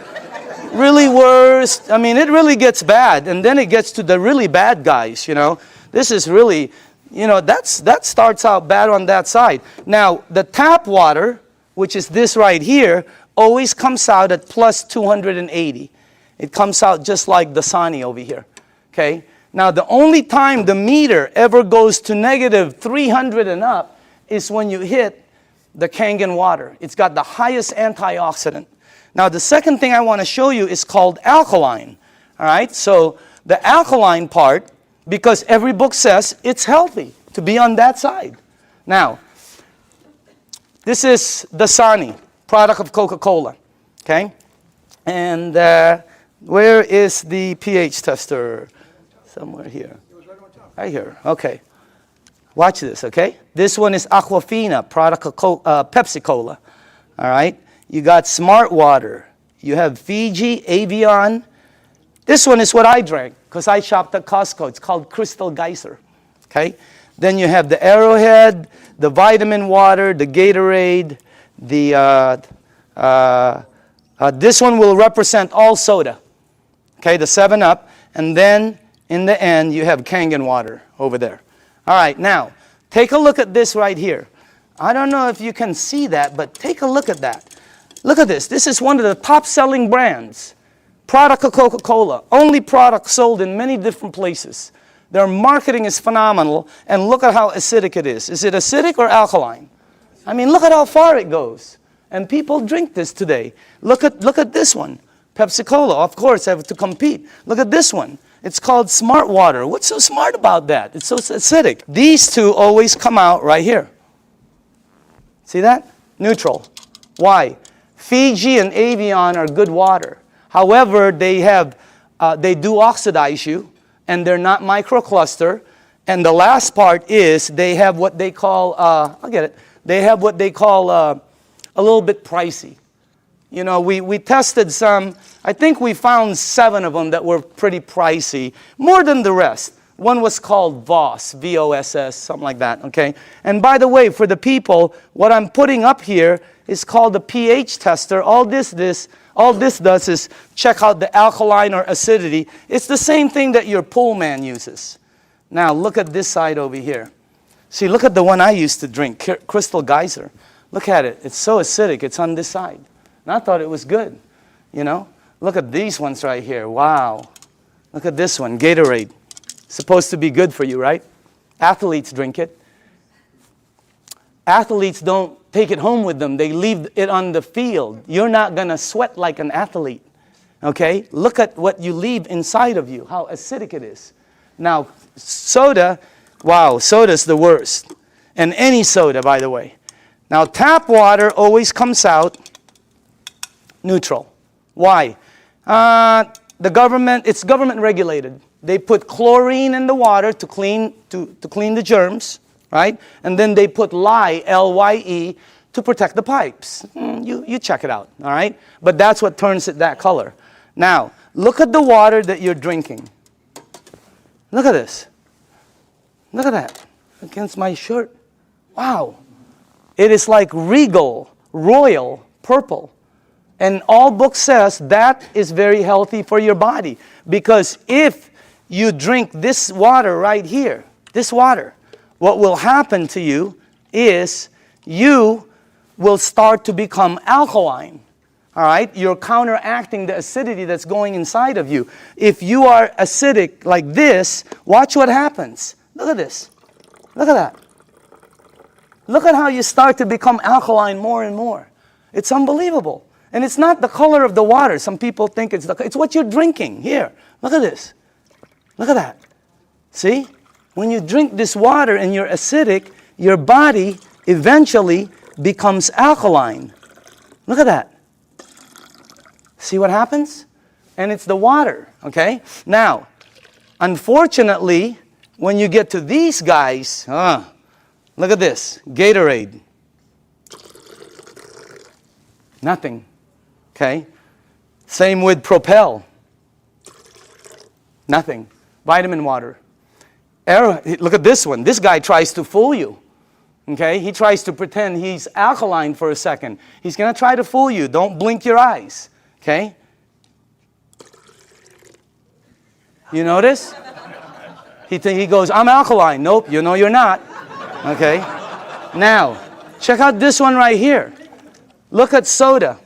really worst. I mean, it really gets bad. And then it gets to the really bad guys, you know. This is really, you know, that starts out bad on that side. Now, the tap water, which is this right here, always comes out at plus 280. It comes out just like the Dasani over here, okay? Now, the only time the meter ever goes to negative 300 and up is when you hit the Kangen water. It's got the highest antioxidant. Now, the second thing I want to show you is called alkaline, all right? So, the alkaline part, because every book says it's healthy to be on that side. Now, this is Dasani, product of Coca-Cola, okay? And where is the pH tester? Somewhere here. Right here, okay. Watch this, okay? This one is Aquafina, product of Pepsi Cola, all right? You got Smart Water. You have Fiji, Avion. This one is what I drank because I shopped at Costco. It's called Crystal Geyser. Okay? Then you have the Arrowhead, the vitamin water, the Gatorade, this one will represent all soda. Okay, the 7-Up. And then in the end, you have Kangen water over there. All right, now, take a look at this right here. I don't know if you can see that, but take a look at that. Look at this. This is one of the top-selling brands. Product of Coca-Cola. Only product sold in many different places. Their marketing is phenomenal, and look at how acidic it is. Is it acidic or alkaline? I mean, look at how far it goes. And people drink this today. Look at this one. Pepsi-Cola, of course, have to compete. Look at this one. It's called Smart Water. What's so smart about that? It's so acidic. These two always come out right here. See that? Neutral. Why? Fiji and Evian are good water. However, they do oxidize you, and they're not microcluster. And the last part is they have what they call, They have what they call a little bit pricey. You know, we tested some. I think we found 7 of them that were pretty pricey, more than the rest. One was called VOSS, V-O-S-S, something like that, okay? And by the way, for the people, what I'm putting up here is called the pH tester. All this does is check out the alkaline or acidity. It's the same thing that your pool man uses. Now, look at this side over here. See, look at the one I used to drink, Crystal Geyser. Look at it. It's so acidic. It's on this side. And I thought it was good, you know. Look at these ones right here. Wow. Look at this one, Gatorade. Supposed to be good for you, right? Athletes drink it. Athletes don't take it home with them. They leave it on the field. You're not going to sweat like an athlete, okay? Look at what you leave inside of you, how acidic it is. Now, soda, wow, soda's the worst. And any soda, by the way. Now, tap water always comes out neutral. Why? It's government regulated. They put chlorine in the water to clean the germs, right? And then they put lye, L-Y-E, to protect the pipes. You check it out, all right? But that's what turns it that color. Now, look at the water that you're drinking. Look at this. Look at that. Against my shirt. Wow. It is like regal, royal, purple. And all book says that is very healthy for your body. Because if you drink this water right here, this water, what will happen to you is you will start to become alkaline. All right? You're counteracting the acidity that's going inside of you. If you are acidic like this, watch what happens. Look at this. Look at that. Look at how you start to become alkaline more and more. It's unbelievable. And it's not the color of the water. Some people think it's what you're drinking. Here, look at this. Look at that. See? When you drink this water and you're acidic, your body eventually becomes alkaline. Look at that. See what happens? And it's the water, okay? Now, unfortunately, when you get to these guys, look at this, Gatorade. Nothing, okay? Same with Propel. Nothing. Vitamin water. Look at this one. This guy tries to fool you, okay? He tries to pretend he's alkaline for a second. He's going to try to fool you. Don't blink your eyes, okay? You notice? He goes, I'm alkaline. Nope, you know you're not. Okay? Now, check out this one right here. Look at soda.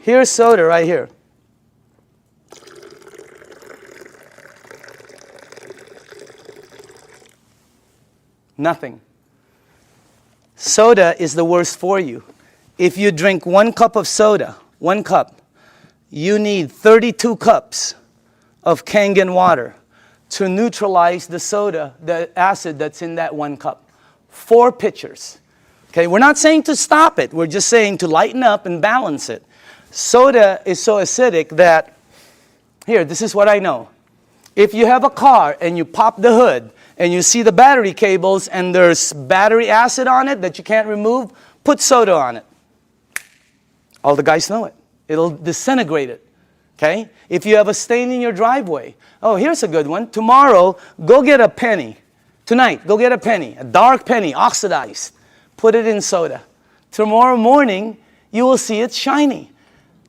Here's soda right here. Nothing. Soda is the worst for you. If you drink 1 cup of soda, 1 cup, you need 32 cups of Kangen water to neutralize the soda, the acid that's in that 1 cup. 4 pitchers. Okay, we're not saying to stop it. We're just saying to lighten up and balance it. Soda is so acidic that, here, this is what I know. If you have a car and you pop the hood and you see the battery cables and there's battery acid on it that you can't remove, put soda on it. All the guys know it. It'll disintegrate it. Okay? If you have a stain in your driveway, oh, here's a good one. Tomorrow, go get a penny Tonight, go get a penny, a dark penny, oxidized. Put it in soda. Tomorrow morning, you will see it shiny.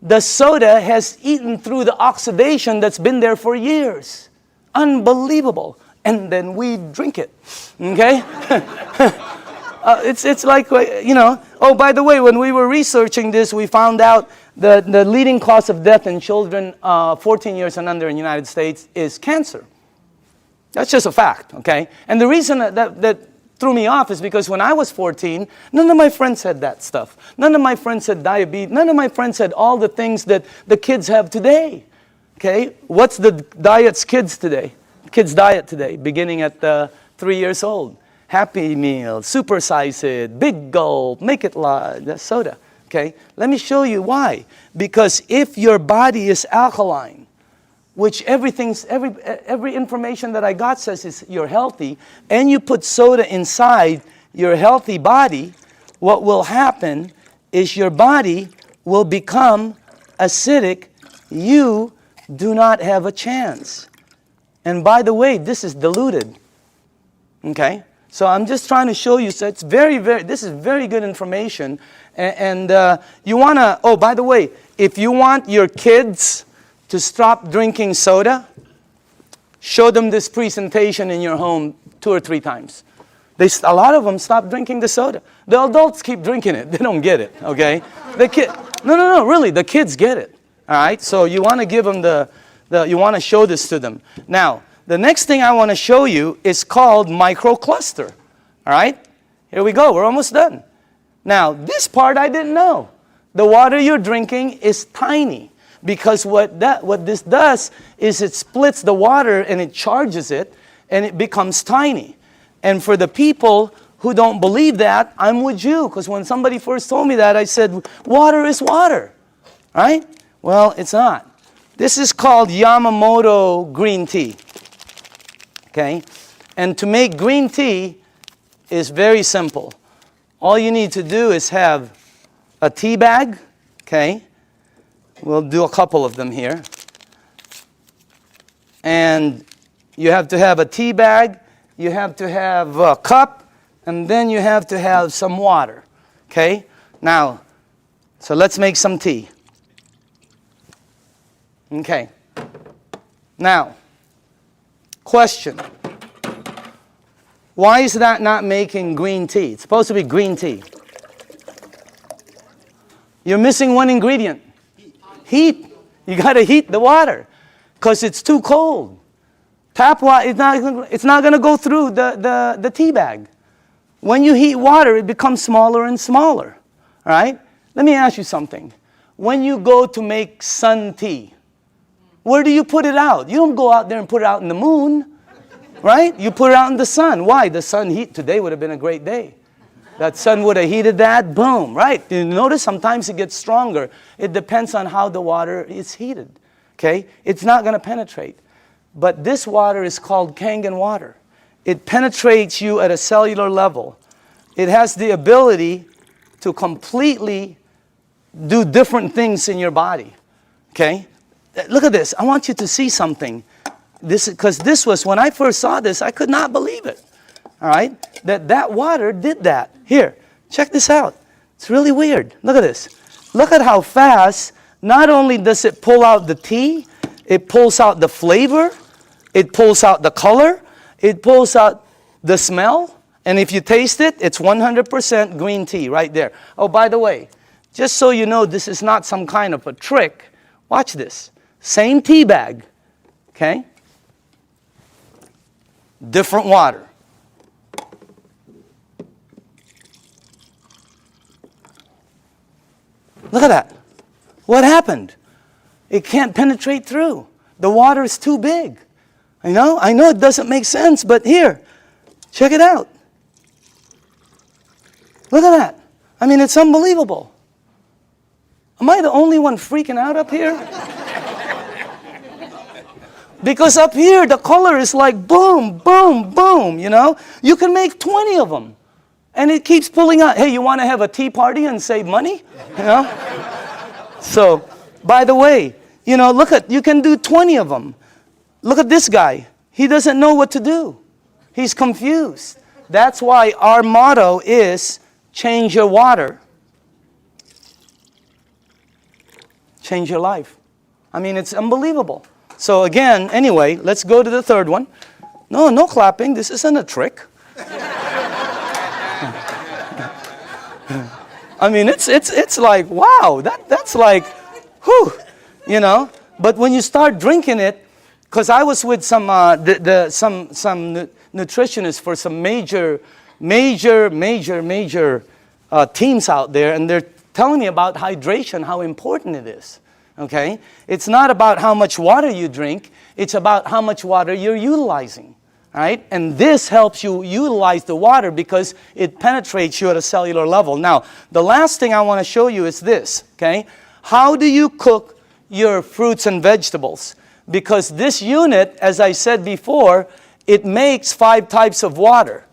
The soda has eaten through the oxidation that's been there for years. Unbelievable. And then we drink it. Okay? It's like, you know. Oh, by the way, when we were researching this, we found out the leading cause of death in children 14 years and under in the United States is cancer. That's just a fact, okay? And the reason that threw me off is because when I was 14, none of my friends had that stuff. None of my friends had diabetes. None of my friends had all the things that the kids have today, okay? What's the diets kids diet today, beginning at 3 years old? Happy Meal, supersize it, big gulp, make it large, soda, okay? Let me show you why. Because if your body is alkaline, which every information that I got says is you're healthy, and you put soda inside your healthy body, what will happen is your body will become acidic. You do not have a chance. And by the way, this is diluted. Okay? So I'm just trying to show you, so it's this is very good information. And you want to, oh, by the way, if you want your kids to stop drinking soda, show them this presentation in your home 2 or 3 times. A lot of them stop drinking the soda. The adults keep drinking it. They don't get it, okay? No, really, the kids get it, all right? So you want to give them you want to show this to them. Now, the next thing I want to show you is called microcluster, all right? Here we go. We're almost done. Now, this part I didn't know. The water you're drinking is tiny. Because what this does is it splits the water and it charges it and it becomes tiny. And for the people who don't believe that, I'm with you. Because when somebody first told me that, I said, water is water. Right? Well, it's not. This is called Yamamoto green tea. Okay? And to make green tea is very simple. All you need to do is have a tea bag. Okay? We'll do a couple of them here. And you have to have a tea bag, you have to have a cup, and then you have to have some water. Okay? Now, so let's make some tea. Okay. Now, question. Why is that not making green tea? It's supposed to be green tea. You're missing one ingredient. Heat. You got to heat the water because it's too cold. Tap water, it's not going to go through the tea bag. When you heat water, it becomes smaller and smaller. All right? Let me ask you something. When you go to make sun tea, where do you put it out? You don't go out there and put it out in the moon, right? You put it out in the sun. Why? The sun heat. Today would have been a great day. That sun would have heated that, boom, right? You notice sometimes it gets stronger. It depends on how the water is heated, okay? It's not going to penetrate. But this water is called Kangen water. It penetrates you at a cellular level. It has the ability to completely do different things in your body, okay? Look at this. I want you to see something. Because this was, when I first saw this, I could not believe it. All right? That water did that. Here, check this out. It's really weird. Look at this. Look at how fast, not only does it pull out the tea, it pulls out the flavor, it pulls out the color, it pulls out the smell, and if you taste it, it's 100% green tea right there. Oh, by the way, just so you know this is not some kind of a trick, watch this. Same tea bag, okay? Different water. Look at that. What happened? It can't penetrate through. The water is too big. I know it doesn't make sense, but here, check it out. Look at that. I mean, it's unbelievable. Am I the only one freaking out up here? Because up here, the color is like boom, boom, boom, you know? You can make 20 of them. And it keeps pulling out. Hey, you want to have a tea party and save money? You know? So, by the way, you know, you can do 20 of them. Look at this guy. He doesn't know what to do. He's confused. That's why our motto is change your water. Change your life. I mean, it's unbelievable. So again, anyway, let's go to the third one. No clapping. This isn't a trick. I mean, it's like, wow, that's like, whew, you know. But when you start drinking it, because I was with some nutritionists for some major teams out there, and they're telling me about hydration, how important it is. Okay? It's not about how much water you drink, it's about how much water you're utilizing. Right? And this helps you utilize the water because it penetrates you at a cellular level. Now, the last thing I want to show you is this. Okay? How do you cook your fruits and vegetables? Because this unit, as I said before, it makes 5 types of water.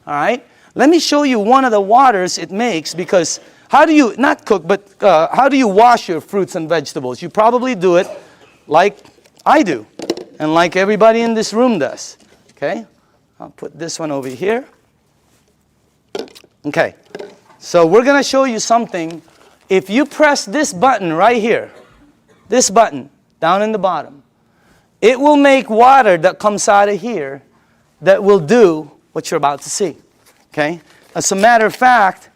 All right? Let me show you one of the waters it makes, because how do you, not cook, but how do you wash your fruits and vegetables? You probably do it like I do, and like everybody in this room does. Okay? I'll put this one over here. Okay. So we're going to show you something. If you press this button right here, this button down in the bottom, it will make water that comes out of here that will do what you're about to see. Okay? As a matter of fact,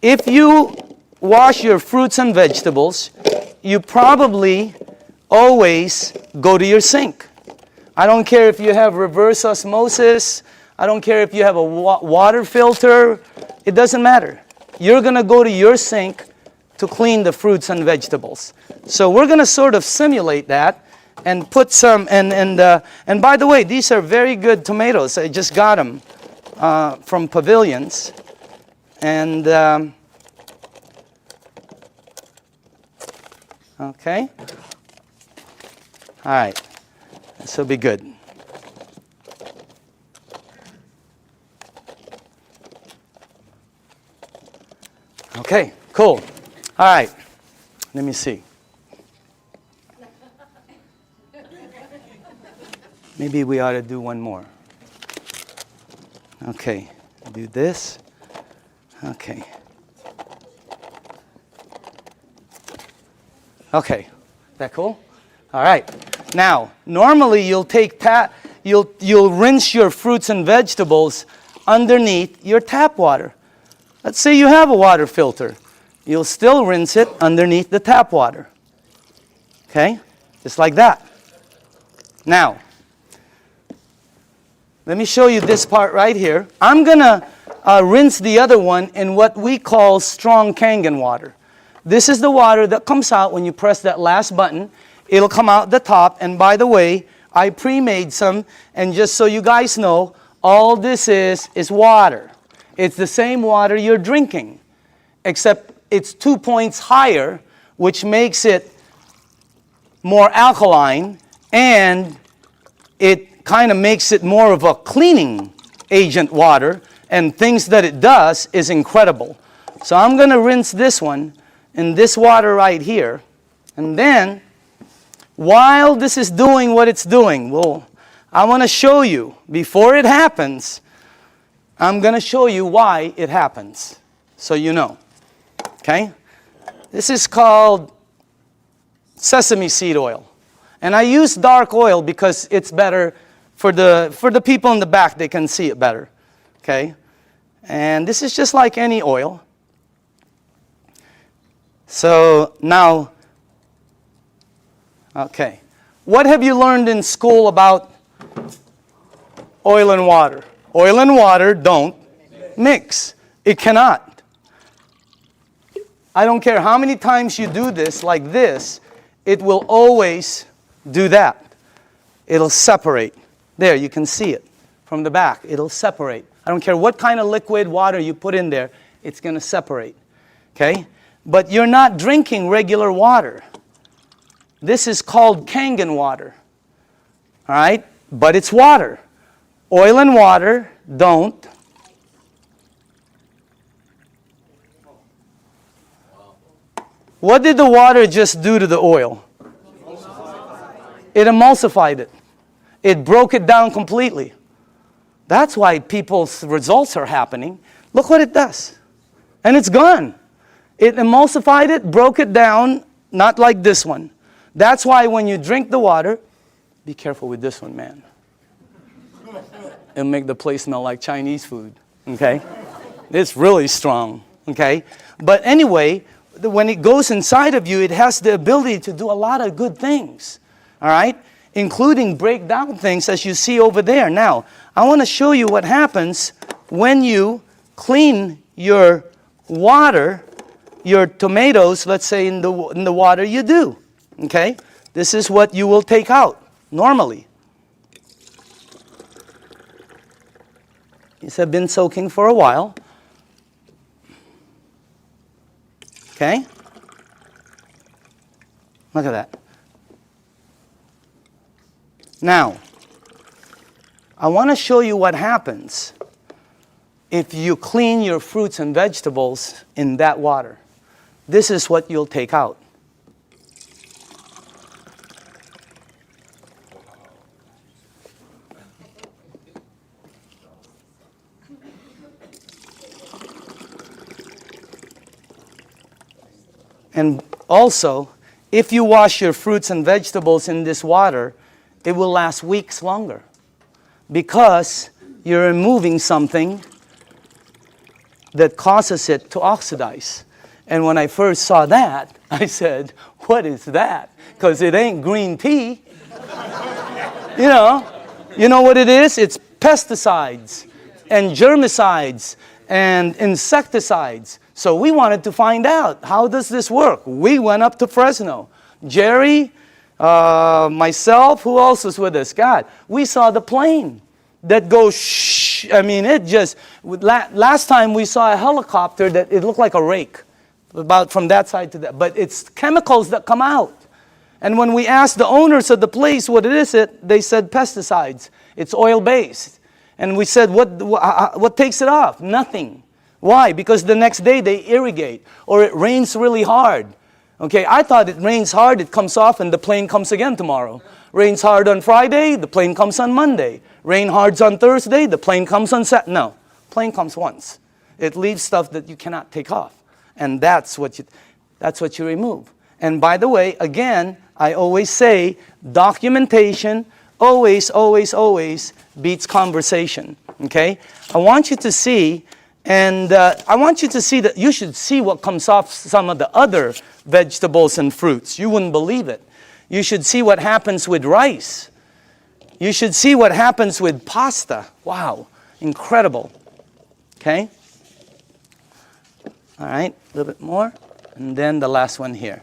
if you wash your fruits and vegetables, you probably always go to your sink. I don't care if you have reverse osmosis. I don't care if you have a water filter. It doesn't matter. You're going to go to your sink to clean the fruits and vegetables. So we're going to sort of simulate that and put some, and by the way, these are very good tomatoes. I just got them from Pavilions. And, okay. All right. This will be good. Okay, cool. All right. Let me see. Maybe we ought to do one more. Okay. Do this. Okay. Okay. That cool? All right. Now, normally you'll take you'll rinse your fruits and vegetables underneath your tap water. Let's say you have a water filter. You'll still rinse it underneath the tap water. Okay? Just like that. Now, let me show you this part right here. I'm going to rinse the other one in what we call strong Kangen water. This is the water that comes out when you press that last button. It'll come out the top, and by the way, I pre-made some, and just so you guys know, all this is water. It's the same water you're drinking, except it's 2 points higher, which makes it more alkaline, and it kind of makes it more of a cleaning agent water, and things that it does is incredible. So I'm going to rinse this one in this water right here, and then while this is doing what it's doing, well, I want to show you, before it happens, I'm going to show you why it happens, so you know. Okay? This is called sesame seed oil. And I use dark oil because it's better for the people in the back, they can see it better. Okay? And this is just like any oil. So now, okay. What have you learned in school about oil and water? Oil and water don't mix. It cannot. I don't care how many times you do this like this, it will always do that. It'll separate. There, you can see it from the back. It'll separate. I don't care what kind of liquid water you put in there, it's going to separate. Okay? But you're not drinking regular water. This is called Kangen water. All right? But it's water. Oil and water don't. What did the water just do to the oil? It emulsified it. It broke it down completely. That's why people's results are happening. Look what it does. And it's gone. It emulsified it, broke it down, not like this one. That's why when you drink the water, be careful with this one, man. It'll make the place smell like Chinese food, okay? It's really strong, okay? But anyway, when it goes inside of you, it has the ability to do a lot of good things, all right? Including break down things as you see over there. Now, I want to show you what happens when you clean your water, your tomatoes, let's say in the water you do, okay? This is what you will take out normally. These have been soaking for a while. Okay? Look at that. Now, I want to show you what happens if you clean your fruits and vegetables in that water. This is what you'll take out. And also, if you wash your fruits and vegetables in this water, it will last weeks longer because you're removing something that causes it to oxidize. And when I first saw that, I said, what is that? Because it ain't green tea. You know what it is? It's pesticides and germicides and insecticides. So we wanted to find out, how does this work? We went up to Fresno. Jerry, myself, who else was with us? God, we saw the plane that goes shh. I mean, it just, last time we saw a helicopter that it looked like a rake, about from that side to that. But it's chemicals that come out. And when we asked the owners of the place what it is, they said pesticides. It's oil-based. And we said, what takes it off? Nothing. Why? Because the next day they irrigate, or it rains really hard. Okay, I thought it rains hard, it comes off, and the plane comes again tomorrow. Rains hard on Friday, the plane comes on Monday. Rain hard on Thursday, the plane comes on Saturday. No, plane comes once. It leaves stuff that you cannot take off. And that's what you remove. And by the way, again, I always say, documentation always, always, always beats conversation. Okay? I want you to see. And I want you to see that you should see what comes off some of the other vegetables and fruits. You wouldn't believe it. You should see what happens with rice. You should see what happens with pasta. Wow, incredible. Okay? All right, a little bit more. And then the last one here.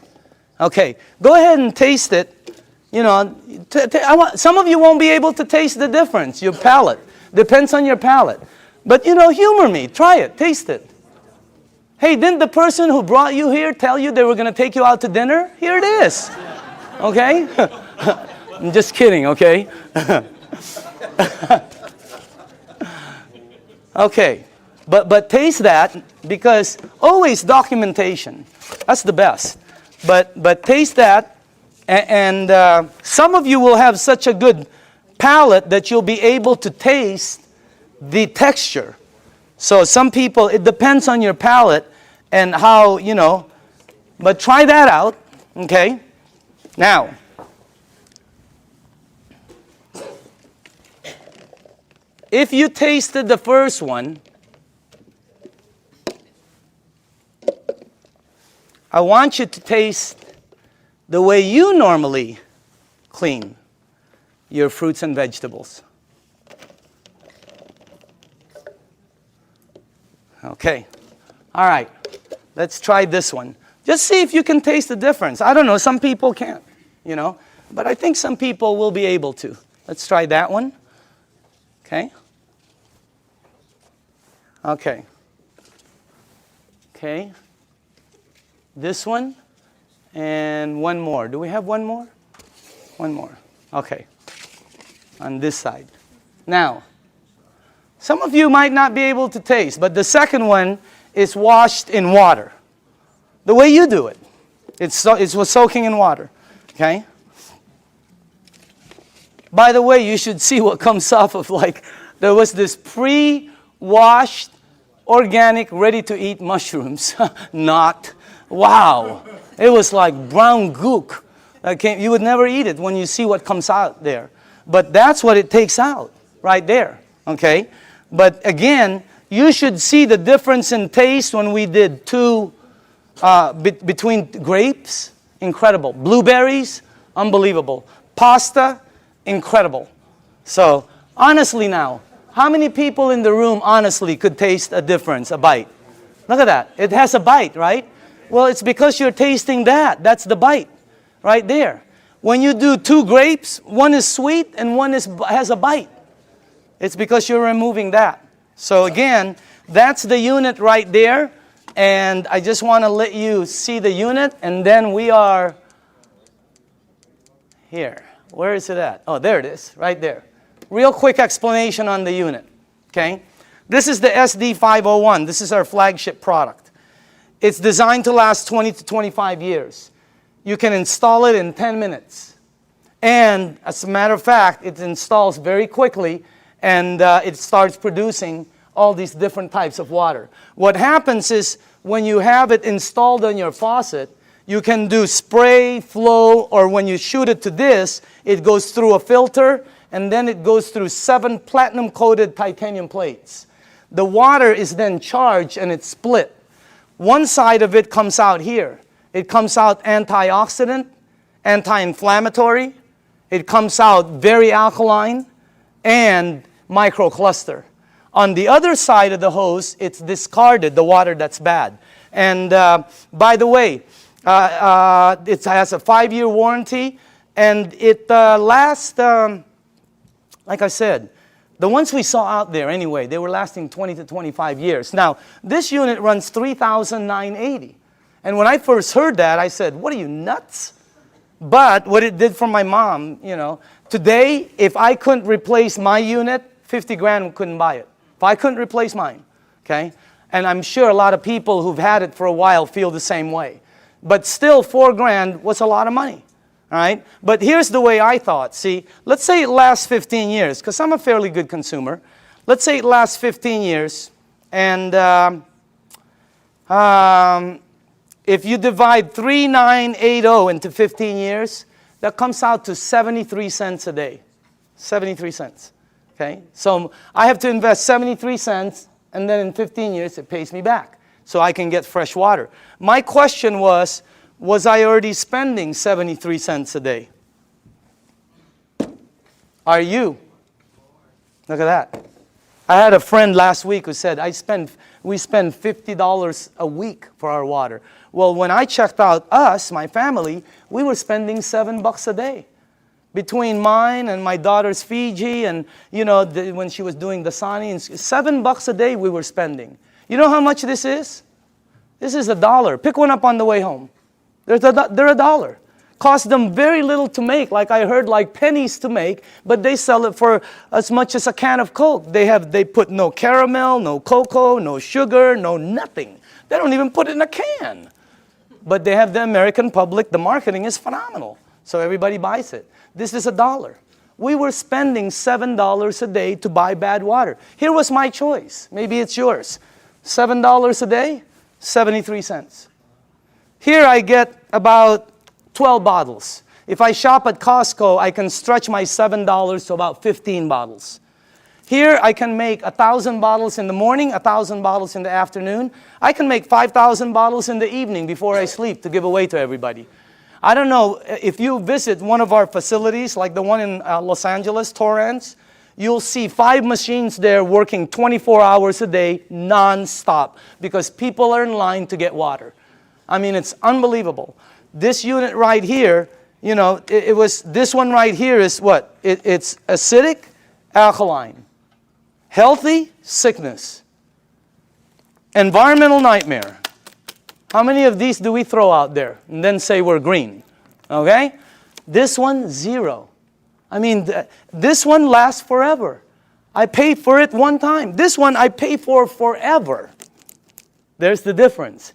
Okay, go ahead and taste it. You know, some of you won't be able to taste the difference. Your palate. Depends on your palate. But, humor me. Try it. Taste it. Hey, didn't the person who brought you here tell you they were going to take you out to dinner? Here it is. Okay? I'm just kidding, okay? Okay. But taste that, because always documentation. That's the best. But taste that, and some of you will have such a good palate that you'll be able to taste the texture. So some people, it depends on your palate and how, but try that out, okay? Now, if you tasted the first one, I want you to taste the way you normally clean your fruits and vegetables. Okay. All right. Let's try this one. Just see if you can taste the difference. I don't know. Some people can't, but I think some people will be able to. Let's try that one. Okay. Okay. Okay. This one and one more. Do we have one more? One more. Okay. On this side. Now, some of you might not be able to taste, but the second one is washed in water. The way you do it. It was soaking in water. Okay? By the way, you should see what comes off of there was this pre-washed, organic, ready-to-eat mushrooms. Not. Wow. It was like brown gook. You would never eat it when you see what comes out there. But that's what it takes out right there. Okay? But again, you should see the difference in taste when we did between grapes. Incredible. Blueberries. Unbelievable. Pasta. Incredible. So, honestly now, how many people in the room honestly could taste a difference, a bite? Look at that. It has a bite, right? Well, it's because you're tasting that. That's the bite right there. When you do 2 grapes, one is sweet and one has a bite. It's because you're removing that. So again, that's the unit right there. And I just want to let you see the unit. And then we are here. Where is it at? Oh, there it is, right there. Real quick explanation on the unit. Okay? This is the SD501. This is our flagship product. It's designed to last 20 to 25 years. You can install it in 10 minutes. And as a matter of fact, it installs very quickly and it starts producing all these different types of water. What happens is when you have it installed on your faucet, you can do spray, flow, or when you shoot it to this, it goes through a filter and then it goes through 7 platinum-coated titanium plates. The water is then charged and it's split. One side of it comes out here. It comes out antioxidant, anti-inflammatory. It comes out very alkaline and microcluster. On the other side of the hose, it's discarded, the water that's bad. And by the way, it has a 5-year warranty, and it lasts, like I said, the ones we saw out there anyway, they were lasting 20 to 25 years. Now, this unit runs $3,980. And when I first heard that, I said, what are you, nuts? But what it did for my mom, you know, today, if I couldn't replace my unit, 50 grand couldn't buy it. If I couldn't replace mine, okay? And I'm sure a lot of people who've had it for a while feel the same way. But still, 4 grand was a lot of money, all right? But here's the way I thought. See, let's say it lasts 15 years, because I'm a fairly good consumer. Let's say it lasts 15 years, and if you divide 3,980 into 15 years, that comes out to 73 cents a day. 73 cents. Okay? So I have to invest 73 cents, and then in 15 years it pays me back. So I can get fresh water. My question was I already spending 73 cents a day? Are you? Look at that. I had a friend last week who said, we spend $50 a week for our water. Well, when I checked out my family, we were spending $7 a day. Between mine and my daughter's Fiji and, you know, when she was doing the Sani, $7 a day we were spending. You know how much this is? This is $1. Pick one up on the way home. They're $1. Cost them very little to make, like I heard, like pennies to make, but they sell it for as much as a can of Coke. They put no caramel, no cocoa, no sugar, no nothing. They don't even put it in a can. But they have the American public, the marketing is phenomenal. So everybody buys it. This is $1. We were spending $7 a day to buy bad water. Here was my choice. Maybe it's yours. $7 a day, 73 cents. Here I get about 12 bottles. If I shop at Costco, I can stretch my $7 to about 15 bottles. Here I can make 1,000 bottles in the morning, 1,000 bottles in the afternoon. I can make 5,000 bottles in the evening before I sleep to give away to everybody. I don't know, if you visit one of our facilities, like the one in Los Angeles, Torrance, you'll see 5 machines there working 24 hours a day, non-stop, because people are in line to get water. I mean, it's unbelievable. This unit right here, you know, this one right here is what? It's acidic, alkaline. Healthy, sickness. Environmental nightmare. How many of these do we throw out there and then say we're green? Okay? This one, 0. I mean, this one lasts forever. I pay for it one time. This one I pay for forever. There's the difference.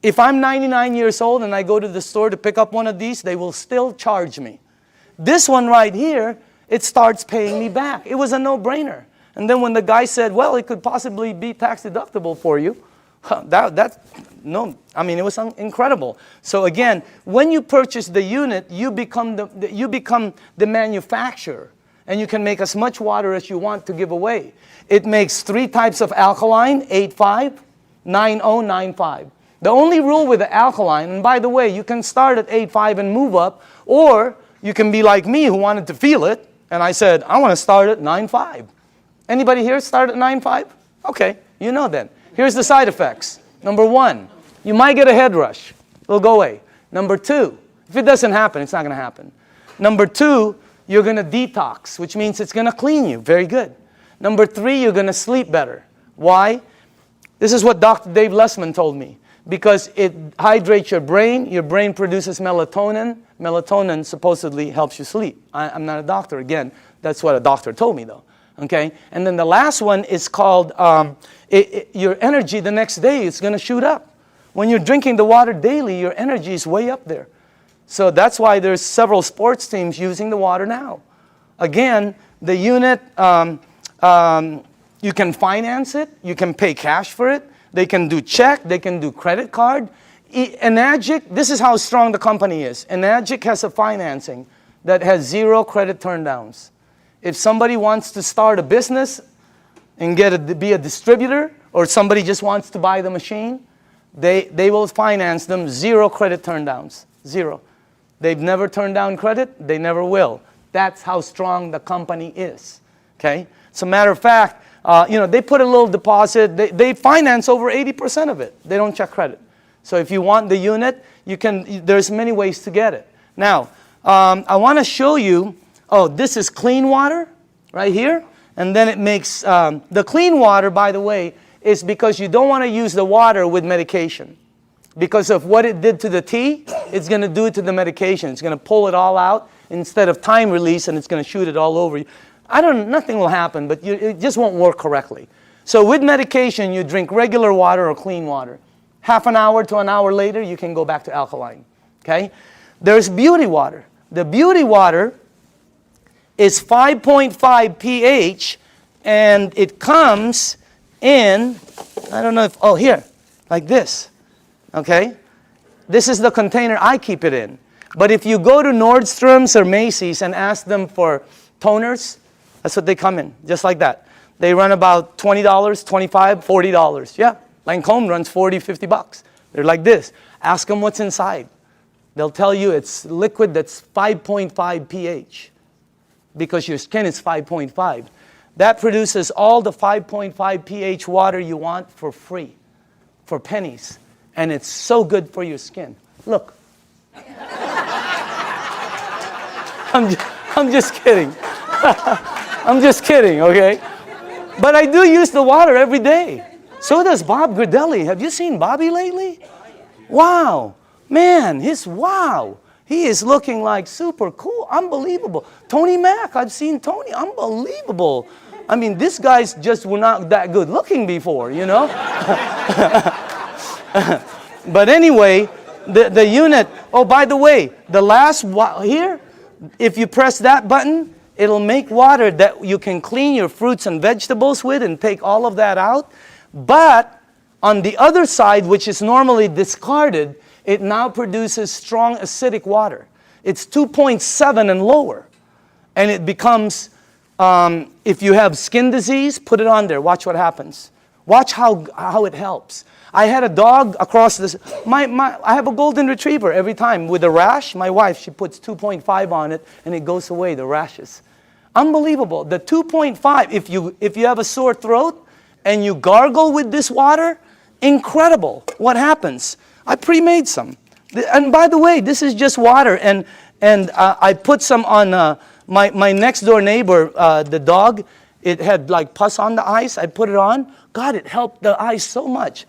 If I'm 99 years old and I go to the store to pick up one of these, they will still charge me. This one right here, it starts paying me back. It was a no-brainer. And then when the guy said, well, it could possibly be tax deductible for you, it was incredible. So again, when you purchase the unit, you become the manufacturer, and you can make as much water as you want to give away. It makes 3 types of alkaline, 8.5, 9.0, 9.5. The only rule with the alkaline, and by the way, you can start at 8.5 and move up, or you can be like me who wanted to feel it, and I said, I want to start at 9.5. Anybody here start at 9.5? Okay, you know then. Here's the side effects. Number 1, you might get a head rush. It'll go away. Number 2, if it doesn't happen, it's not going to happen. Number 2, you're going to detox, which means it's going to clean you. Very good. Number 3, you're going to sleep better. Why? This is what Dr. Dave Lessman told me. Because it hydrates your brain produces melatonin. Melatonin supposedly helps you sleep. I'm not a doctor. Again, that's what a doctor told me though. Okay? And then the last one is called, your energy the next day is going to shoot up. When you're drinking the water daily, your energy is way up there. So that's why there's several sports teams using the water now. Again, the unit, you can finance it. You can pay cash for it. They can do check. They can do credit card. Enagic, this is how strong the company is. Enagic has a financing that has 0 credit turndowns. If somebody wants to start a business and be a distributor, or somebody just wants to buy the machine, they will finance them 0 credit turndowns. 0. They've never turned down credit. They never will. That's how strong the company is. Okay? As a matter of fact, they put a little deposit. They finance over 80% of it. They don't check credit. So if you want the unit, there's many ways to get it. Now, I want to show you, this is clean water right here. And then it makes, the clean water, by the way, is because you don't want to use the water with medication. Because of what it did to the tea, it's going to do it to the medication. It's going to pull it all out instead of time release, and it's going to shoot it all over you. Nothing will happen, but it just won't work correctly. So with medication, you drink regular water or clean water. Half an hour to an hour later, you can go back to alkaline. Okay? There's beauty water. The beauty water is 5.5 pH, and it comes in, I don't know if, here, like this. Okay? This is the container I keep it in. But if you go to Nordstrom's or Macy's and ask them for toners, that's what they come in, just like that. They run about $20, $25, $40. Yeah, Lancome runs $40, $50. They're like this. Ask them what's inside. They'll tell you it's liquid that's 5.5 pH because your skin is 5.5. That produces all the 5.5 pH water you want for free, for pennies. And it's so good for your skin. Look. I'm just kidding. I'm just kidding, okay? But I do use the water every day. So does Bob Gridelli. Have you seen Bobby lately? Wow. Man, wow. He is looking like super cool. Unbelievable. Tony Mack, I've seen Tony. Unbelievable. I mean, these guys just were not that good looking before, you know? But anyway, the unit, by the way, the last here, if you press that button, it'll make water that you can clean your fruits and vegetables with and take all of that out. But on the other side, which is normally discarded, it now produces strong acidic water. It's 2.7 and lower. And it becomes, if you have skin disease, put it on there. Watch what happens. Watch how it helps. I had a dog across this. I have a golden retriever every time with a rash. My wife, she puts 2.5 on it, and it goes away, the rashes. Unbelievable. The 2.5, if you have a sore throat and you gargle with this water, incredible. What happens? I pre-made some. And by the way, this is just water. And I put some on my next door neighbor, the dog. It had like pus on the eyes. I put it on. God, it helped the eyes so much.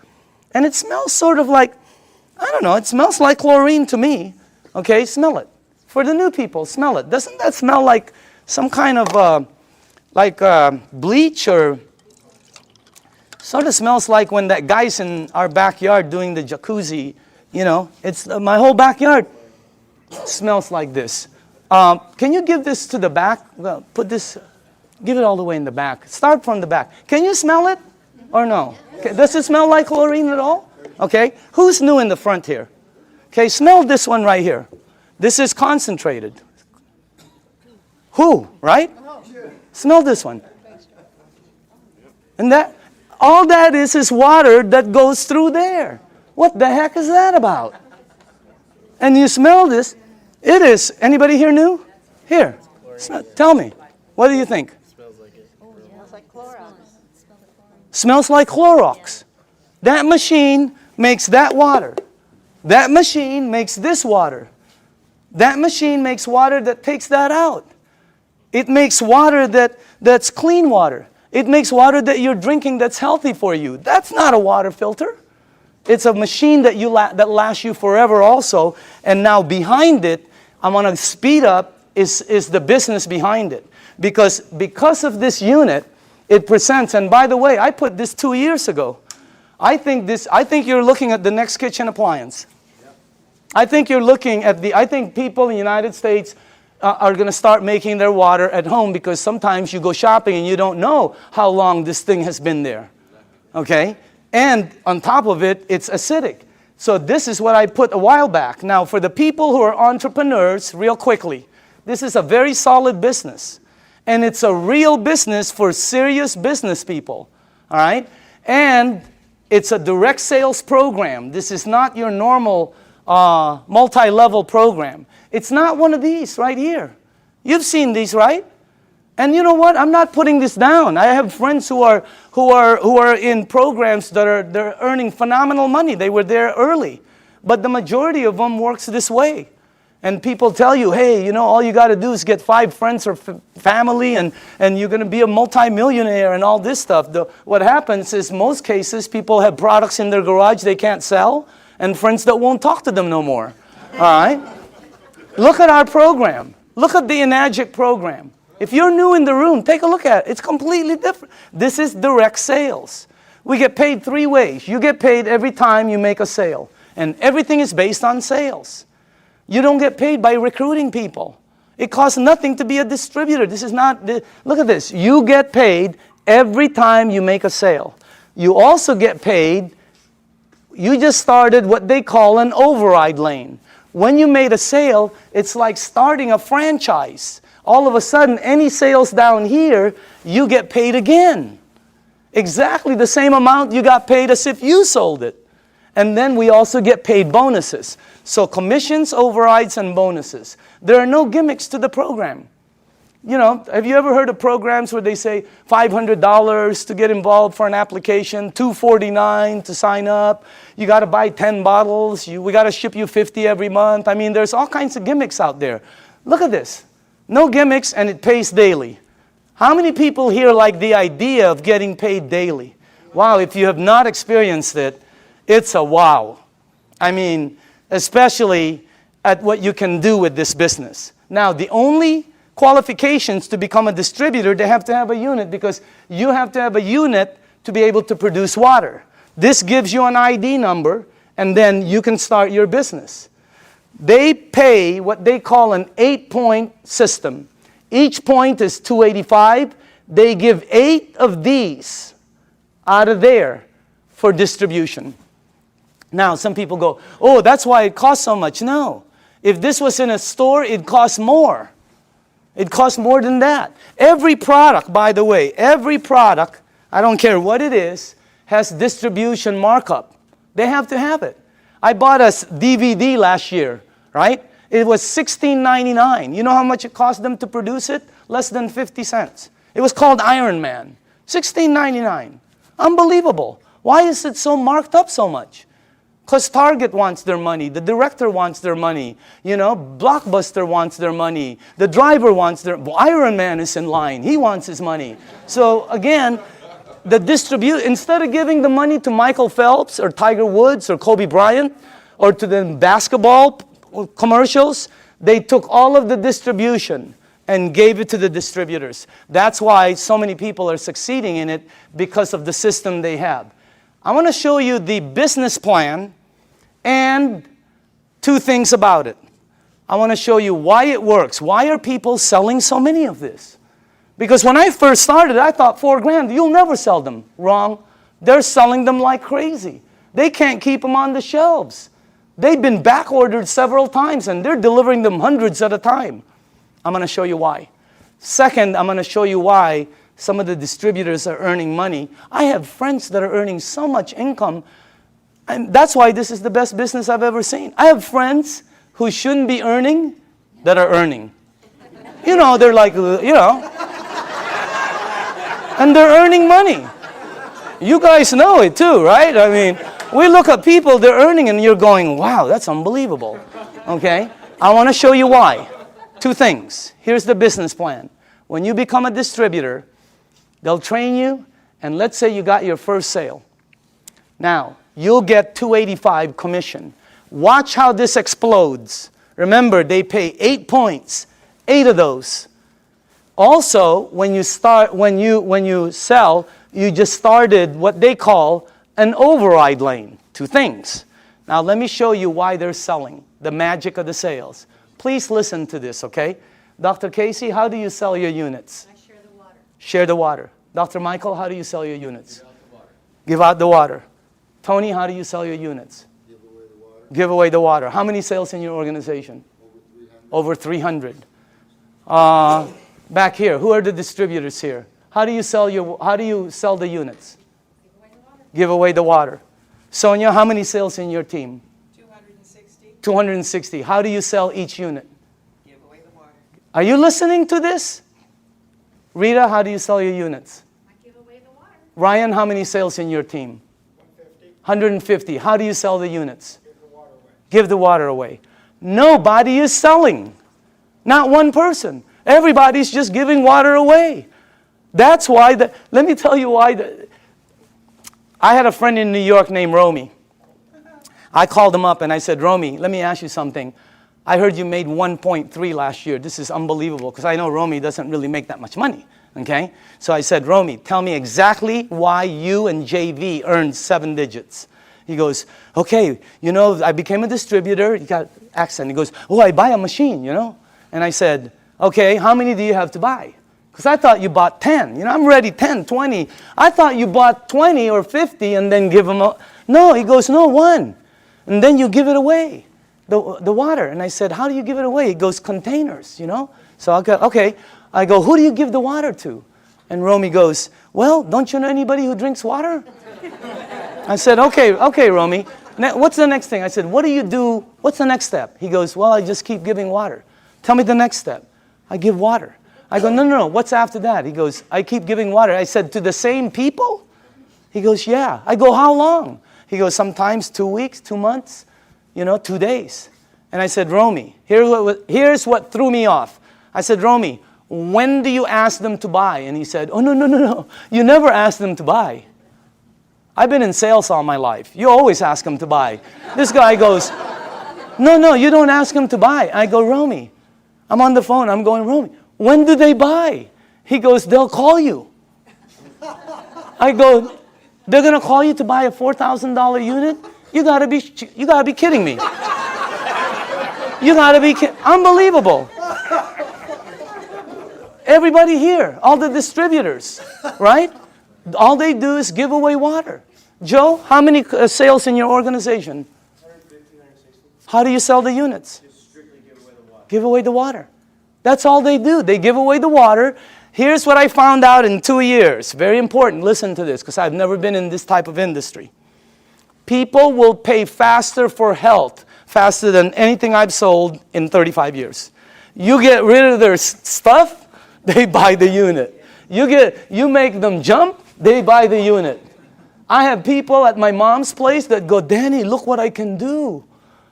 And it smells sort of like, I don't know, it smells like chlorine to me. Okay, smell it. For the new people, smell it. Doesn't that smell like some kind of bleach, or sort of smells like when that guy's in our backyard doing the jacuzzi, you know? It's my whole backyard smells like this. Can you give this to the back? Well, put this, Give it all the way in the back. Start from the back. Can you smell it or no? Okay. Does it smell like chlorine at all? Okay. Who's new in the front here? Okay, smell this one right here. This is concentrated. Who, right? Smell this one. And that, all that is water that goes through there. What the heck is that about? And you smell this. It is, anybody here new? Here, tell me. What do you think? Smells like it. Oh, it smells like Clorox. Smells like Clorox. That machine makes that water. That machine makes this water. That machine makes water that takes that out. It makes water that's clean water. It makes water that you're drinking that's healthy for you. That's not a water filter. It's a machine that that lasts you forever also. And now behind it, I want to speed up, is the business behind it. Because of this unit, it presents, and by the way, I put this 2 years ago. I think you're looking at the next kitchen appliance. I think you're looking at I think people in the United States are going to start making their water at home, because sometimes you go shopping and you don't know how long this thing has been there. Okay? And on top of it, it's acidic. So this is what I put a while back. Now, for the people who are entrepreneurs, real quickly, this is a very solid business. And it's a real business for serious business people. All right? And it's a direct sales program. This is not your normal multi-level program. It's not one of these right here. You've seen these, right? And you know what? I'm not putting this down. I have friends who are in programs they're earning phenomenal money. They were there early. But the majority of them works this way. And people tell you, hey, you know, all you got to do is get 5 friends or family, and you're going to be a multimillionaire and all this stuff. What happens is, most cases, people have products in their garage they can't sell, and friends that won't talk to them no more. All right? Look at our program. Look at the Enagic program. If you're new in the room, take a look at it. It's completely different. This is direct sales. We get paid 3 ways. You get paid every time you make a sale. And everything is based on sales. You don't get paid by recruiting people. It costs nothing to be a distributor. This is not, look at this. You get paid every time you make a sale. You also get paid, you just started what they call an override lane. When you made a sale, it's like starting a franchise. All of a sudden, any sales down here, you get paid again. Exactly the same amount you got paid as if you sold it. And then we also get paid bonuses. So commissions, overrides, and bonuses. There are no gimmicks to the program. You know, have you ever heard of programs where they say $500 to get involved for an application, $249 to sign up, you got to buy 10 bottles, we got to ship you 50 every month. I mean, there's all kinds of gimmicks out there. Look at this. No gimmicks, and it pays daily. How many people here like the idea of getting paid daily? Wow, if you have not experienced it, it's a wow. I mean, especially at what you can do with this business. Now, the only qualifications to become a distributor, they have to have a unit, because you have to have a unit to be able to produce water. This gives you an ID number, and then you can start your business. They pay what they call an 8-point system. Each point is $285. They give 8 of these out of there for distribution. Now, some people go, oh, that's why it costs so much. No. If this was in a store, it costs more. It costs more than that. Every product, by the way, every product, I don't care what it is, has distribution markup. They have to have it. I bought a DVD last year, right? It was $16.99. You know how much it cost them to produce it? Less than 50 cents. It was called Iron Man. $16.99. Unbelievable. Why is it so marked up so much? Because Target wants their money, the director wants their money, you know, Blockbuster wants their money, the driver wants their, Iron Man is in line, he wants his money. So again, instead of giving the money to Michael Phelps or Tiger Woods or Kobe Bryant or to the basketball commercials, they took all of the distribution and gave it to the distributors. That's why so many people are succeeding in it, because of the system they have. I want to show you the business plan and 2 things about it. I want to show you why it works. Why are people selling so many of this? Because when I first started, I thought $4,000, you'll never sell them. Wrong. They're selling them like crazy. They can't keep them on the shelves. They've been back ordered several times and they're delivering them hundreds at a time. I'm going to show you why. Second, I'm going to show you why some of the distributors are earning money. I have friends that are earning so much income, and that's why this is the best business I've ever seen. I have friends who shouldn't be earning that are earning. You know, they're like, you know, and they're earning money. You guys know it too, right? I mean, we look at people, they're earning, and you're going, wow, that's unbelievable. Okay? I want to show you why. Two things. Here's the business plan. When you become a distributor, they'll train you, and let's say you got your first sale. Now, you'll get $285 commission. Watch how this explodes. Remember, they pay 8 points, 8 of those. Also, when you sell, you just started what they call an override lane. Two things. Now, let me show you why they're selling, the magic of the sales. Please listen to this, okay? Dr. Casey, how do you sell your units? I share the water. Share the water. Dr. Michael, how do you sell your units? Give out the water. Tony, how do you sell your units? Give away the water. Give away the water. How many sales in your organization? Over 300. Over 300. Back here, who are the distributors here? How do you sell the units? Give away the water. Sonia, how many sales in your team? 260. 260. How do you sell each unit? Give away the water. Are you listening to this? Rita, how do you sell your units? I give away the water. Ryan, how many sales in your team? 150. How do you sell the units? Give the water away. Give the water away. Nobody is selling. Not one person. Everybody's just giving water away. That's why, let me tell you why. I had a friend in New York named Romy. I called him up and I said, Romy, let me ask you something. I heard you made 1.3 last year. This is unbelievable because I know Romy doesn't really make that much money. Okay? So I said, Romy, tell me exactly why you and JV earned 7 digits. He goes, okay, you know, I became a distributor. He got accent. He goes, oh, I buy a machine, you know. And I said, okay, how many do you have to buy? Because I thought you bought 10. You know, I'm ready, 10, 20. I thought you bought 20 or 50 and then give them a... No, he goes, no, 1. And then you give it away, the water. And I said, how do you give it away? He goes, containers, you know. So I go, okay. I go, who do you give the water to? And Romy goes, well, don't you know anybody who drinks water? I said, okay, Romy. What's the next thing? I said, what do you do? What's the next step? He goes, well, I just keep giving water. Tell me the next step. I give water. I go, no. What's after that? He goes, I keep giving water. I said, to the same people? He goes, yeah. I go, how long? He goes, sometimes 2 weeks, 2 months, 2 days. And I said, Romy, here's what threw me off. I said, Romy, when do you ask them to buy? And he said, oh, no. You never ask them to buy. I've been in sales all my life. You always ask them to buy. This guy goes, no, you don't ask them to buy. I go, Romy, I'm on the phone. I'm going, Romy, when do they buy? He goes, they'll call you. I go, they're going to call you to buy a $4,000 unit? You gotta be kidding me. You gotta be kidding. Unbelievable. Everybody here, all the distributors, right? All they do is give away water. Joe, how many sales in your organization? 150, 160. How do you sell the units? Just strictly give away the water. Give away the water. That's all they do. They give away the water. Here's what I found out in 2 years. Very important. Listen to this because I've never been in this type of industry. People will pay faster for health, faster than anything I've sold in 35 years. You get rid of their stuff, they buy the unit. You make them jump, they buy the unit. I have people at my mom's place that go, Danny, look what I can do.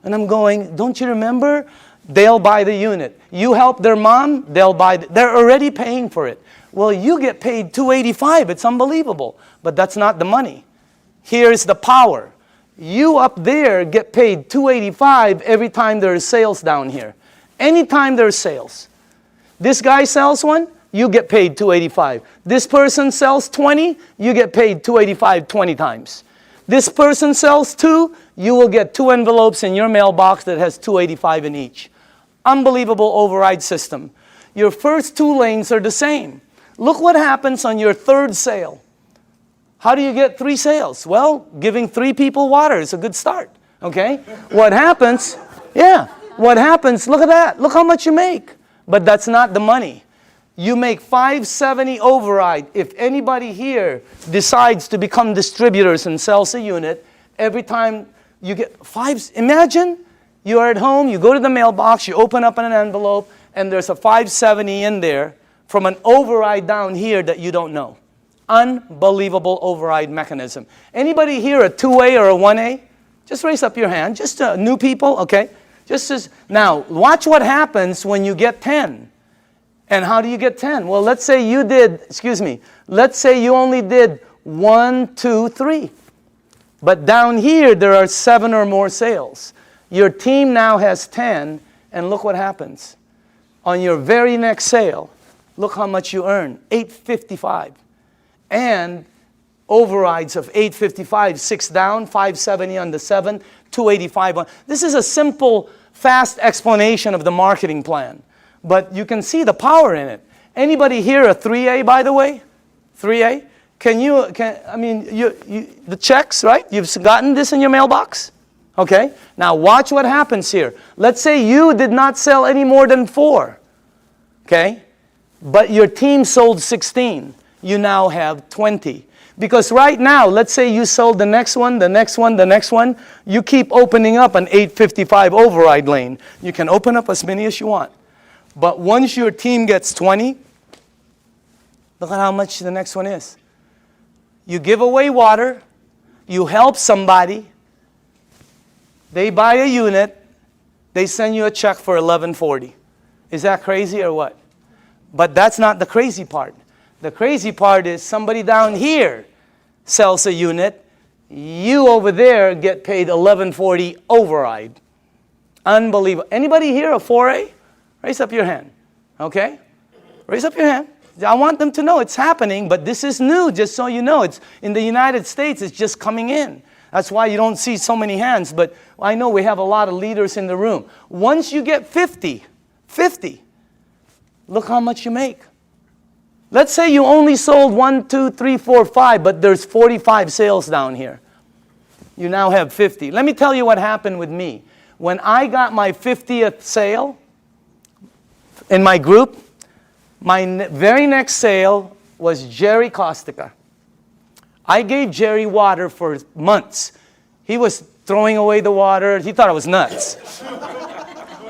And I'm going, don't you remember? They'll buy the unit. You help their mom, they'll buy. They're already paying for it. Well, you get paid $285. It's unbelievable. But that's not the money. Here's the power. You up there get paid $285 every time there's sales down here. Anytime there's sales. This guy sells one, you get paid $285. This person sells 20, you get paid $285 20 times. This person sells 2, you will get 2 envelopes in your mailbox that has $285 in each. Unbelievable override system. Your first 2 lanes are the same. Look what happens on your third sale. How do you get 3 sales? Well, giving 3 people water is a good start, okay? What happens, what happens, look at that. Look how much you make. But that's not the money. You make $570 override. If anybody here decides to become distributors and sells a unit, every time you get 5, imagine you're at home, you go to the mailbox, you open up an envelope, and there's a $570 in there from an override down here that you don't know. Unbelievable override mechanism. Anybody here a 2A or a 1A? Just raise up your hand. Just new people, okay? Now, watch what happens when you get 10. And how do you get 10? Well, let's say you did, let's say you only did 1, 2, 3. But down here, there are 7 or more sales. Your team now has 10, and look what happens. On your very next sale, look how much you earn, $855. And overrides of $855, 6 down, $570 on the 7, $285 on. This is a simple, fast explanation of the marketing plan. But you can see the power in it. Anybody here a 3A, by the way? 3A? The checks, right? You've gotten this in your mailbox? Okay? Now watch what happens here. Let's say you did not sell any more than 4. Okay? But your team sold 16. You now have 20. Because right now, let's say you sold the next one, the next one, the next one. You keep opening up an 855 override lane. You can open up as many as you want. But once your team gets 20, look at how much the next one is. You give away water. You help somebody. They buy a unit. They send you a check for $1140. Is that crazy or what? But that's not the crazy part. The crazy part is somebody down here sells a unit. You over there get paid $1140 override. Unbelievable. Anybody here a 4A? Raise up your hand. Okay? Raise up your hand. I want them to know it's happening, but this is new, just so you know. It's in the United States, it's just coming in. That's why you don't see so many hands, but I know we have a lot of leaders in the room. Once you get 50, look how much you make. Let's say you only sold 1, 2, 3, 4, 5, but there's 45 sales down here. You now have 50. Let me tell you what happened with me. When I got my 50th sale in my group, my very next sale was Jerry Kostica. I gave Jerry water for months. He was throwing away the water. He thought I was nuts.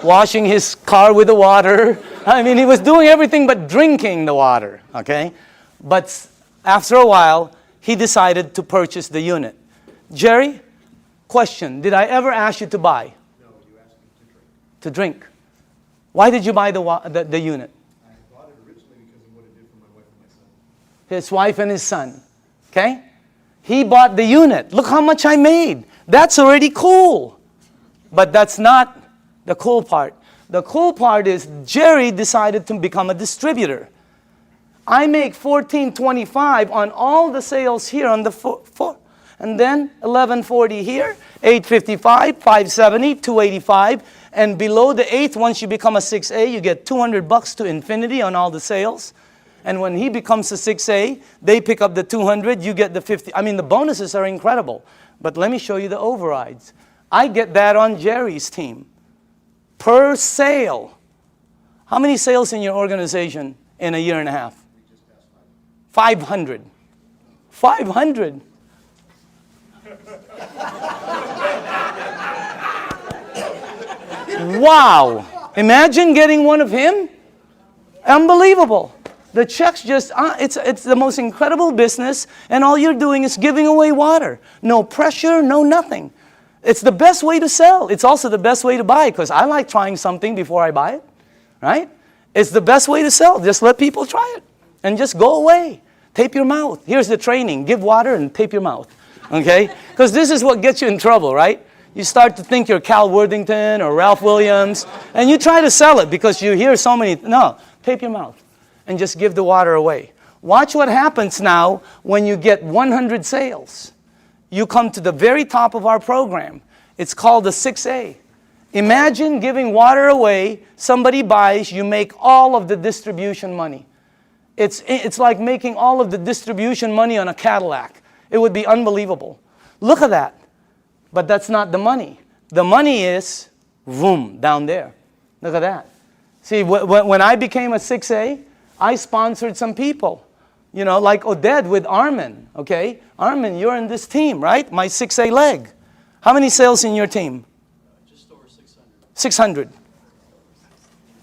Washing his car with the water. I mean, he was doing everything but drinking the water, okay? But after a while, he decided to purchase the unit. Jerry, question, did I ever ask you to buy? No, you asked me to drink. Why did you buy the unit? I bought it originally because of what it did for my wife and my son. His wife and his son, okay? He bought the unit. Look how much I made. That's already cool. But that's not the cool part. The cool part is Jerry decided to become a distributor. I make $14.25 on all the sales here on the four. And then $11.40 here, $8.55, $5.70, $2.85. And below the 8th, once you become a 6A, you get $200 to infinity on all the sales. And when he becomes a 6A, they pick up the 200, you get the 50. I mean, the bonuses are incredible. But let me show you the overrides. I get that on Jerry's team. Per sale. How many sales in your organization in a year and a half? 500. 500. Wow. Imagine getting one of him. Unbelievable. The checks just, it's the most incredible business, and all you're doing is giving away water. No pressure, no nothing. It's the best way to sell. It's also the best way to buy, because I like trying something before I buy it, right? It's the best way to sell. Just let people try it, and just go away. Tape your mouth. Here's the training. Give water and tape your mouth, okay? Because this is what gets you in trouble, right? You start to think you're Cal Worthington or Ralph Williams, and you try to sell it because you hear so many. No, tape your mouth and just give the water away. Watch what happens now when you get 100 sales. You come to the very top of our program. It's called the 6A. Imagine giving water away, somebody buys, you make all of the distribution money. It's like making all of the distribution money on a Cadillac. It would be unbelievable. Look at that. But that's not the money. The money is, boom, down there. Look at that. See, when I became a 6A, I sponsored some people. You know, like Oded with Armin, okay? Armin, you're in this team, right? My 6A leg. How many sales in your team? Just over 600. 600.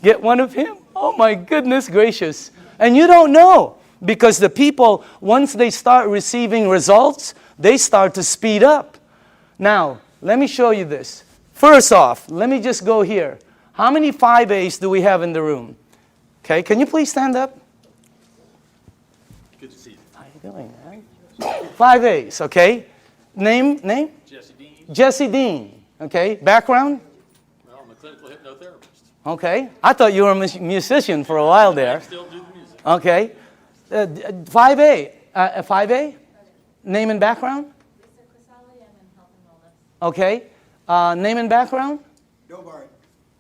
Get one of him? Oh my goodness gracious. And you don't know, because the people, once they start receiving results, they start to speed up. Now, let me show you this. First off, let me just go here. How many 5As do we have in the room? Okay, can you please stand up? Good to see you. How are you doing, man? 5As, okay? Name? Jesse Dean. Jesse Dean, okay? Background? Well, I'm a clinical hypnotherapist. Okay. I thought you were a musician for a while I there. still do the music. Okay. 5A. 5A? Name and background? Okay. Name and background? Bill Bart,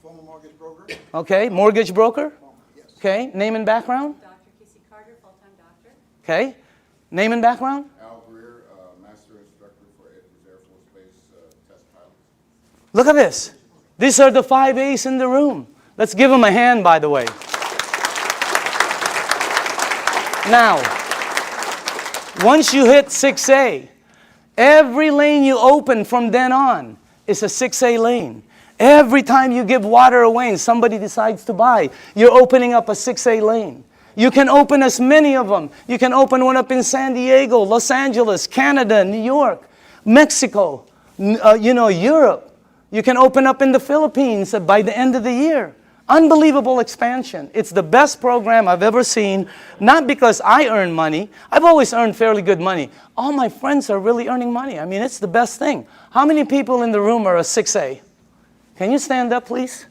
former mortgage broker. Okay. Mortgage broker? Yes. Okay. Name and background? Dr. Casey Carter, full-time doctor. Okay. Name and background? Al Greer, Master Instructor for Edwards Air Force Base Test Pilot. Look at this. These are the 5As in the room. Let's give them a hand, by the way. Now, once you hit 6A, every lane you open from then on is a 6A lane. Every time you give water away and somebody decides to buy, you're opening up a 6A lane. You can open as many of them. You can open one up in San Diego, Los Angeles, Canada, New York, Mexico, Europe. You can open up in the Philippines by the end of the year. Unbelievable expansion. It's the best program I've ever seen, not because I earn money. I've always earned fairly good money. All my friends are really earning money. I mean, it's the best thing. How many people in the room are a 6A? Can you stand up, please?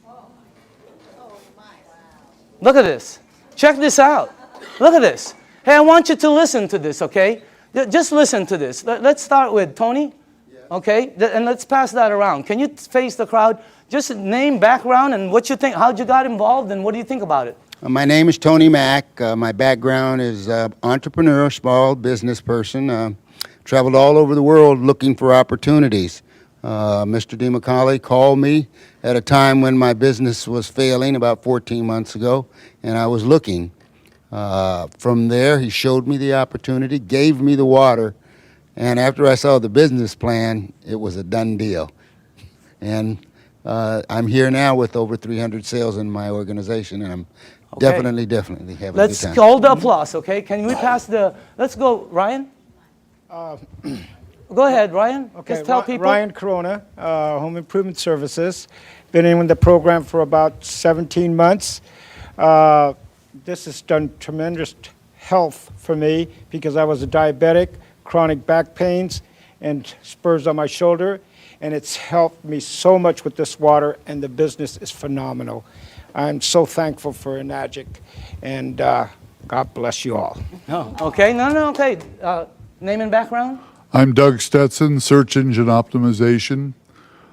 Look at this. Check this out. Look at this. Hey, I want you to listen to this, okay? Just listen to this. Let's start with Tony. Okay? And let's pass that around. Can you face the crowd? Just name, background, and what you think, how'd you got involved, and what do you think about it? My name is Tony Mack. My background is entrepreneur, small business person. Traveled all over the world looking for opportunities. Mr. DIMICALE called me at a time when my business was failing about 14 months ago, and I was looking. From there, he showed me the opportunity, gave me the water, and after I saw the business plan, it was a done deal. And I'm here now with over 300 sales in my organization, and I'm definitely having a good Let's time. hold the applause, okay? Can we pass the, let's go, Ryan? Go ahead, Ryan. Okay, Just tell people. Ryan Corona, Home Improvement Services. Been in the program for about 17 months. This has done tremendous health for me because I was a diabetic, chronic back pains, and spurs on my shoulder. And it's helped me so much with this water, and the business is phenomenal. I'm so thankful for Enagic, and God bless you all. Oh, okay, okay. Name and background? I'm Doug Stetson, Search Engine Optimization.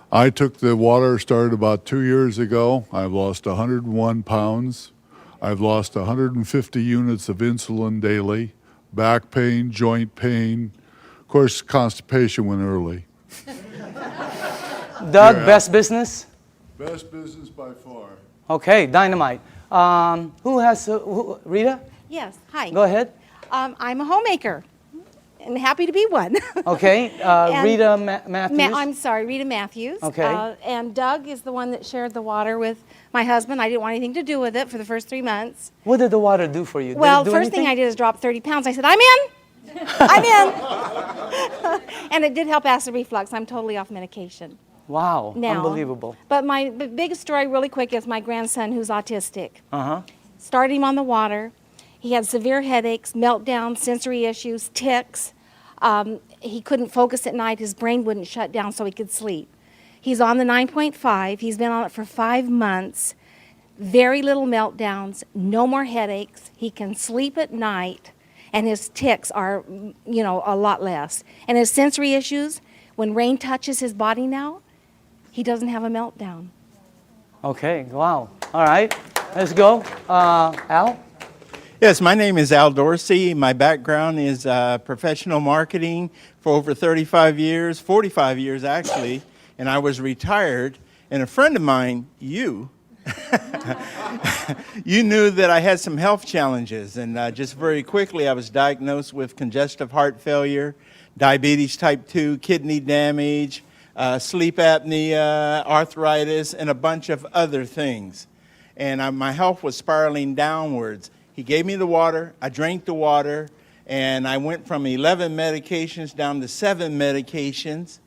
I took the water, started about 2 years ago. I've lost 101 pounds. I've lost 150 units of insulin daily, back pain, joint pain. Of course, constipation went early. Doug, Yeah. best business? Best business by far. Okay, dynamite. Who has, Rita? Yes, hi. Go ahead. I'm a homemaker and happy to be one. Okay, And Rita Matthews. I'm sorry, Rita Matthews. Okay. And Doug is the one that shared the water with my husband. I didn't want anything to do with it for the first 3 months. What did the water do for you? Did Well, it do first thing I anything? did is drop 30 pounds. I said, I'm in. I'm in. And it did help acid reflux. I'm totally off medication Wow, now. unbelievable. But my biggest story, really quick, is my grandson who's autistic. Uh-huh. Started him on the water. He had severe headaches, meltdowns, sensory issues, tics. He couldn't focus at night. His brain wouldn't shut down so he could sleep. He's on the 9.5. He's been on it for 5 months. Very little meltdowns, no more headaches. He can sleep at night, and his tics are, a lot less. And his sensory issues, when rain touches his body now, he doesn't have a meltdown. Okay, wow. All right, let's go. Al? Yes, my name is Al Dorsey. My background is professional marketing for over 35 years, 45 years actually, and I was retired. And a friend of mine, you knew that I had some health challenges. And just very quickly, I was diagnosed with congestive heart failure, diabetes type 2, kidney damage, sleep apnea, arthritis, and a bunch of other things. And my health was spiraling downwards. He gave me the water, I drank the water, and I went from 11 medications down to 7 medications.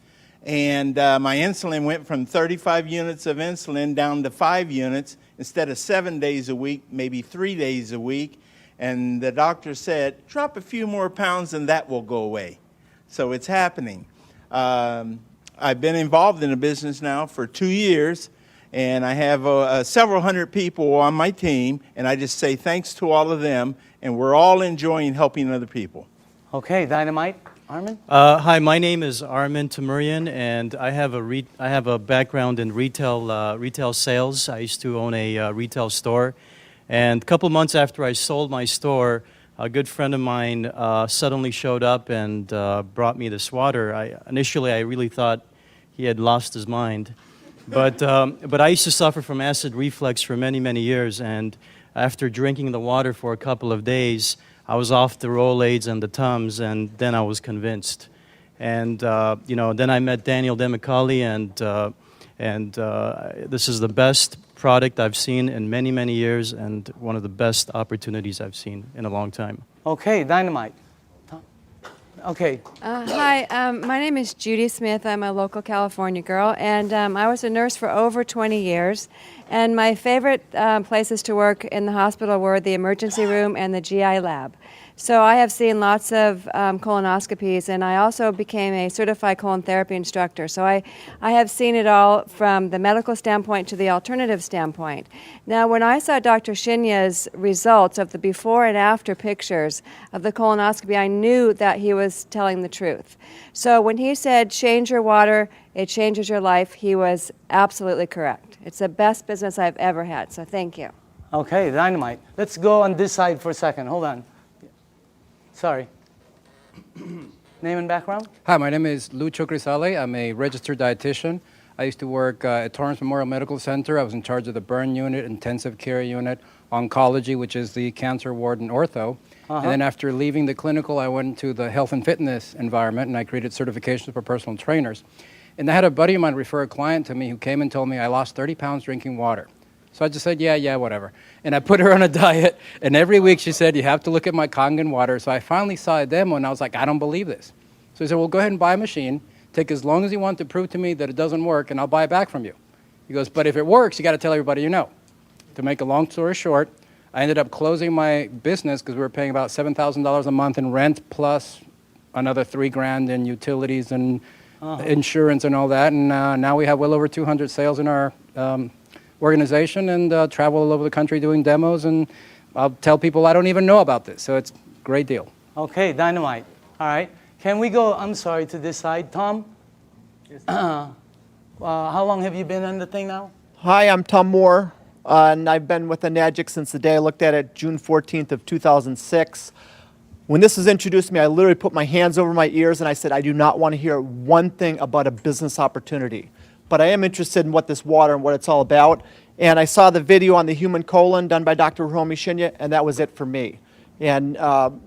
And my insulin went from 35 units of insulin down to 5 units instead of 7 days a week, maybe 3 days a week. And the doctor said, drop a few more pounds and that will go away. So it's happening. I've been involved in the business now for 2 years. And I have several hundred people on my team, and I just say thanks to all of them, and we're all enjoying helping other people. Okay, Dynamite. Armin? Hi, my name is Armin Tamurian, and I have a background in retail sales. I used to own a retail store, and a couple months after I sold my store, a good friend of mine suddenly showed up and brought me this water. Initially, I really thought he had lost his mind. But I used to suffer from acid reflux for many, many years, and after drinking the water for a couple of days, I was off the Rolaids and the Tums, and then I was convinced. And then I met Daniel DIMICALE, and this is the best product I've seen in many, many years, and one of the best opportunities I've seen in a long time. Okay, Dynamite. Okay. Hi, my name is Judy Smith. I'm a local California girl, and I was a nurse for over 20 years. And my favorite places to work in the hospital were the emergency room and the GI lab. So I have seen lots of colonoscopies, and I also became a certified colon therapy instructor. So I have seen it all from the medical standpoint to the alternative standpoint. Now, when I saw Dr. Shinya's results of the before and after pictures of the colonoscopy, I knew that he was telling the truth. So when he said, change your water, it changes your life, he was absolutely correct. It's the best business I've ever had, so thank you. Okay, Dynamite. Let's go on this side for a second. Hold on. Sorry. Name and background? Hi, my name is Lucho Crisale. I'm a registered dietitian. I used to work at Torrance Memorial Medical Center. I was in charge of the burn unit, intensive care unit, oncology, which is the cancer ward and ortho. And then after leaving the clinical, I went into the health and fitness environment, and I created certifications for personal trainers. And I had a buddy of mine refer a client to me who came and told me I lost 30 pounds drinking water. So I just said, yeah, whatever. And I put her on a diet, and every week she said, you have to look at my Kangen water. So I finally saw a demo, and I was like, I don't believe this. So he said, well, go ahead and buy a machine. Take as long as you want to prove to me that it doesn't work, and I'll buy it back from you. He goes, but if it works, you got to tell everybody you know. To make a long story short, I ended up closing my business because we were paying about $7,000 a month in rent plus another $3,000 in utilities and insurance and all that. And now we have well over 200 sales in our organization and travel all over the country doing demos. And I'll tell people I don't even know about this. So it's a great deal. Okay, Dynamite. All right. Can we go, I'm sorry, to this side? Tom? How long have you been on the thing now? Hi, I'm Tom Moore, and I've been with Enagic since the day I looked at it, June 14th of 2006. When this was introduced to me, I literally put my hands over my ears and I said, I do not want to hear one thing about a business opportunity. But I am interested in what this water and what it's all about. And I saw the video on the human colon done by Dr. Hiromi Shinya, and that was it for me. And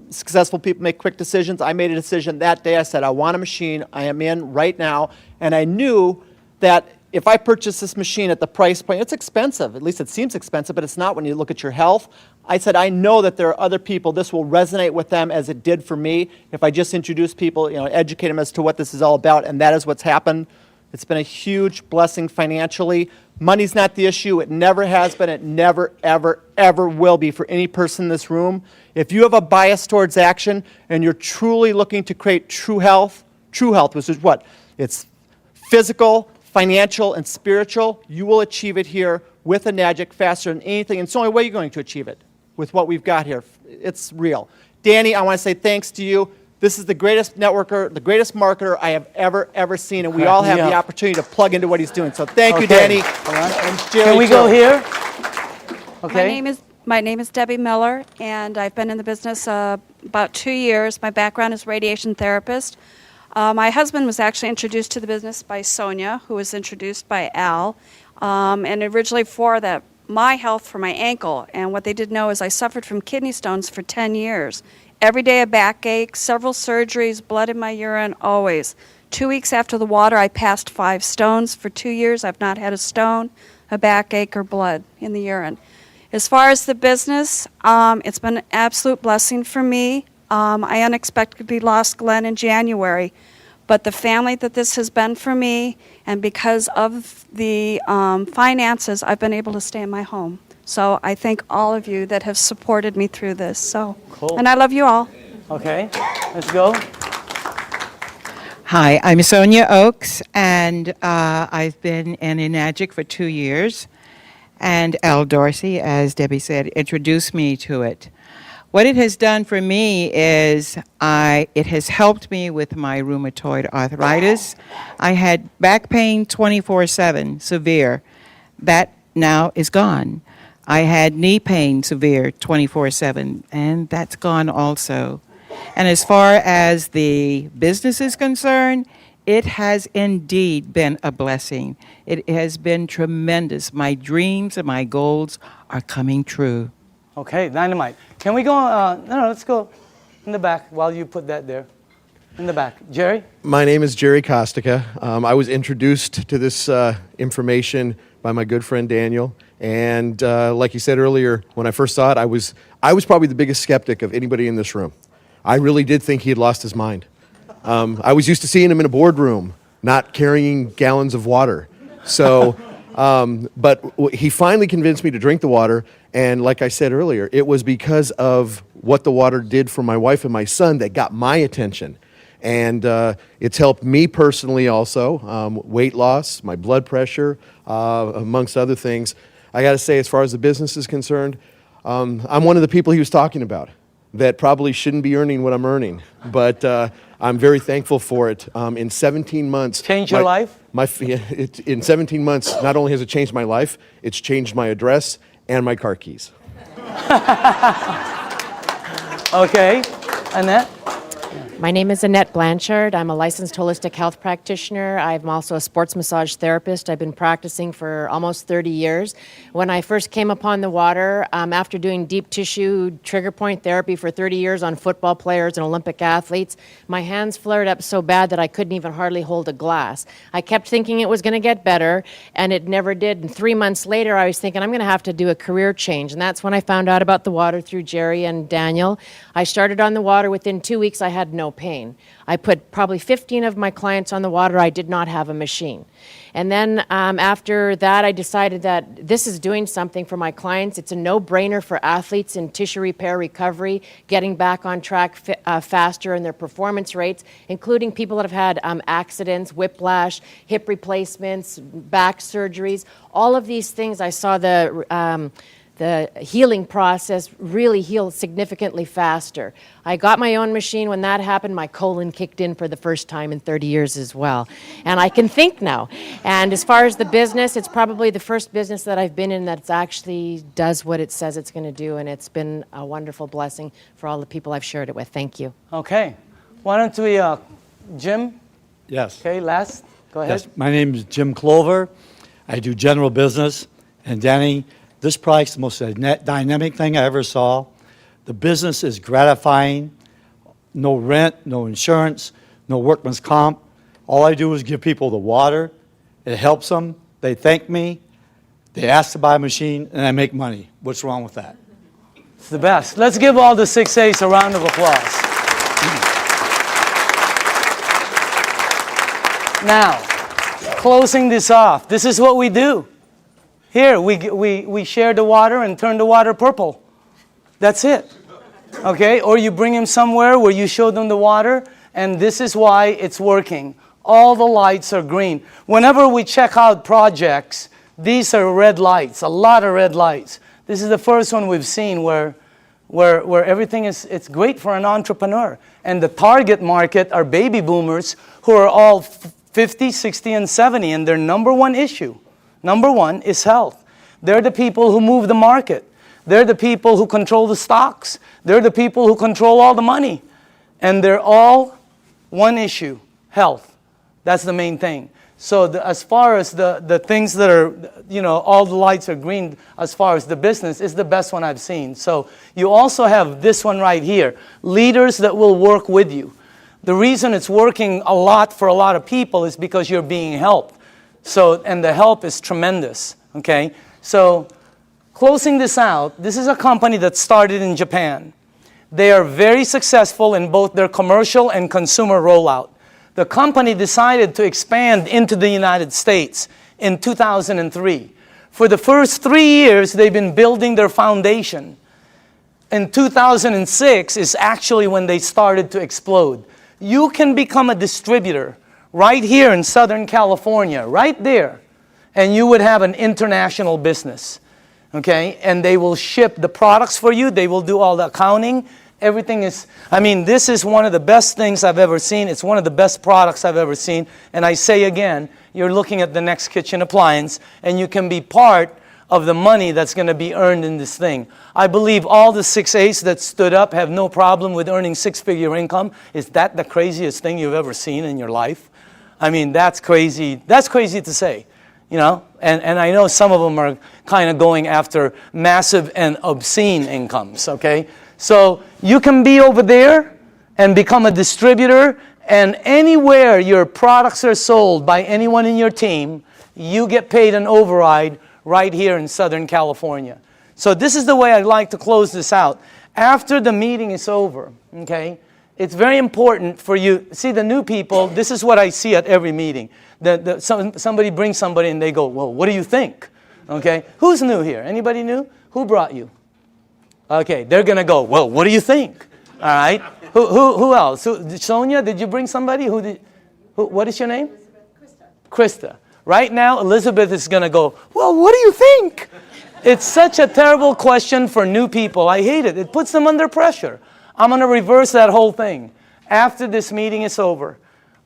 successful people make quick decisions. I made a decision that day. I said, I want a machine. I am in right now. And I knew that if I purchase this machine at the price point, it's expensive. At least it seems expensive, but it's not when you look at your health. I said, I know that there are other people, this will resonate with them as it did for me if I just introduce people, educate them as to what this is all about, and that is what's happened. It's been a huge blessing financially. Money's not the issue. It never has been. It never, ever, ever will be for any person in this room. If you have a bias towards action and you're truly looking to create true health, which is what? It's physical, financial, and spiritual. You will achieve it here with Enagic faster than anything. And it's the only way you're going to achieve it with what we've got here. It's real. Danny, I want to say thanks to you. This is the greatest networker, the greatest marketer I have ever seen, and we all have the opportunity to plug into what he's doing. So thank you, Danny. All right. Can we go here? Okay. My name is Debbie Miller, and I've been in the business about 2 years. My background is radiation therapist. My husband was actually introduced to the business by Sonia, who was introduced by Al, and originally for my health for my ankle. And what they didn't know is I suffered from kidney stones for 10 years. Every day a backache, several surgeries, blood in my urine, always. 2 weeks after the water, I passed 5 stones. For 2 years, I've not had a stone, a backache, or blood in the urine. As far as the business, it's been an absolute blessing for me. I unexpectedly lost Glenn in January, but the family that this has been for me, and because of the finances, I've been able to stay in my home. So I thank all of you that have supported me through this. So, Cool. And I love you all. Okay, let's go. Hi, I'm Sonia Oakes, and I've been an Enagic for 2 years. And Al Dorsey, as Debbie said, introduced me to it. What it has done for me is it has helped me with my rheumatoid arthritis. I had back pain 24/7, severe. That now is gone. I had knee pain, severe, 24/7, and that's gone also. And as far as the business is concerned, it has indeed been a blessing. It has been tremendous. My dreams and my goals are coming true. Okay, dynamite. Can we go, no, let's go in the back while you put that there. In the back. Jerry? My name is Jerry Kostica. I was introduced to this information by my good friend Daniel. And like you said earlier, when I first saw it, I was probably the biggest skeptic of anybody in this room. I really did think he had lost his mind. I was used to seeing him in a boardroom, not carrying gallons of water. So, but he finally convinced me to drink the water. And like I said earlier, it was because of what the water did for my wife and my son that got my attention. And it's helped me personally also, weight loss, my blood pressure, amongst other things. I got to say, as far as the business is concerned, I'm one of the people he was talking about that probably shouldn't be earning what I'm earning. But I'm very thankful for it. In 17 months... Changed your life? In 17 months, not only has it changed my life, it's changed my address and my car keys. Okay. Annette? My name is Annette Blanchard. I'm a licensed holistic health practitioner. I'm also a sports massage therapist. I've been practicing for almost 30 years. When I first came upon the water, after doing deep tissue trigger point therapy for 30 years on football players and Olympic athletes, my hands flared up so bad that I couldn't even hardly hold a glass. I kept thinking it was going to get better, and it never did. And 3 months later, I was thinking I'm going to have to do a career change. And that's when I found out about the water through Jerry and Daniel. I started on the water. Within 2 weeks, I had no pain. I put probably 15 of my clients on the water. I did not have a machine. And then after that, I decided that this is doing something for my clients. It's a no-brainer for athletes in tissue repair recovery, getting back on track faster in their performance rates, including people that have had accidents, whiplash, hip replacements, back surgeries. All of these things, I saw the healing process really healed significantly faster. I got my own machine. When that happened, my colon kicked in for the first time in 30 years as well. And I can think now. And as far as the business, it's probably the first business that I've been in that actually does what it says it's going to do. And it's been a wonderful blessing for all the people I've shared it with. Thank you. Okay. Why don't we, Jim? Yes. Okay, last. Go ahead. Yes. My name is Jim Clover. I do general business. And Danny, this product's the most dynamic thing I ever saw. The business is gratifying. No rent, no insurance, no workman's comp. All I do is give people the water. It helps them. They thank me. They ask to buy a machine, and I make money. What's wrong with that? It's the best. Let's give all the 6A's a round of applause. Now, closing this off, this is what we do. Here, we share the water and turn the water purple. That's it. Okay? Or you bring them somewhere where you show them the water, and this is why it's working. All the lights are green. Whenever we check out projects, these are red lights, a lot of red lights. This is the first one we've seen where everything is, it's great for an entrepreneur. And the target market are baby boomers who are all 50, 60, and 70, and their number one issue, number one, is health. They're the people who move the market. They're the people who control the stocks. They're the people who control all the money. And they're all one issue, health. That's the main thing. So as far as the things that are, all the lights are green as far as the business is the best one I've seen. So you also have this one right here, leaders that will work with you. The reason it's working a lot for a lot of people is because you're being helped. So, and the help is tremendous, okay? So closing this out, this is a company that started in Japan. They are very successful in both their commercial and consumer rollout. The company decided to expand into the United States in 2003. For the first 3 years, they've been building their foundation. In 2006 is actually when they started to explode. You can become a distributor right here in Southern California, right there, and you would have an international business, okay? And they will ship the products for you. They will do all the accounting. Everything is, this is one of the best things I've ever seen. It's one of the best products I've ever seen. And I say again, you're looking at the next kitchen appliance, and you can be part of the money that's going to be earned in this thing. I believe all the 6As that stood up have no problem with earning six-figure income. Is that the craziest thing you've ever seen in your life? That's crazy. That's crazy to say, And I know some of them are kind of going after massive and obscene incomes, okay? So you can be over there and become a distributor, and anywhere your products are sold by anyone in your team, you get paid an override right here in Southern California. So this is the way I'd like to close this out. After the meeting is over, okay, it's very important for you. See, the new people, this is what I see at every meeting. Somebody brings somebody and they go, well, what do you think? Okay, who's new here? Anybody new? Who brought you? Okay, they're going to go, well, what do you think? All right. Who else? Sonia, did you bring somebody? What is your name? Krista. Right now, Elizabeth is going to go, well, what do you think? It's such a terrible question for new people. I hate it. It puts them under pressure. I'm going to reverse that whole thing. After this meeting is over,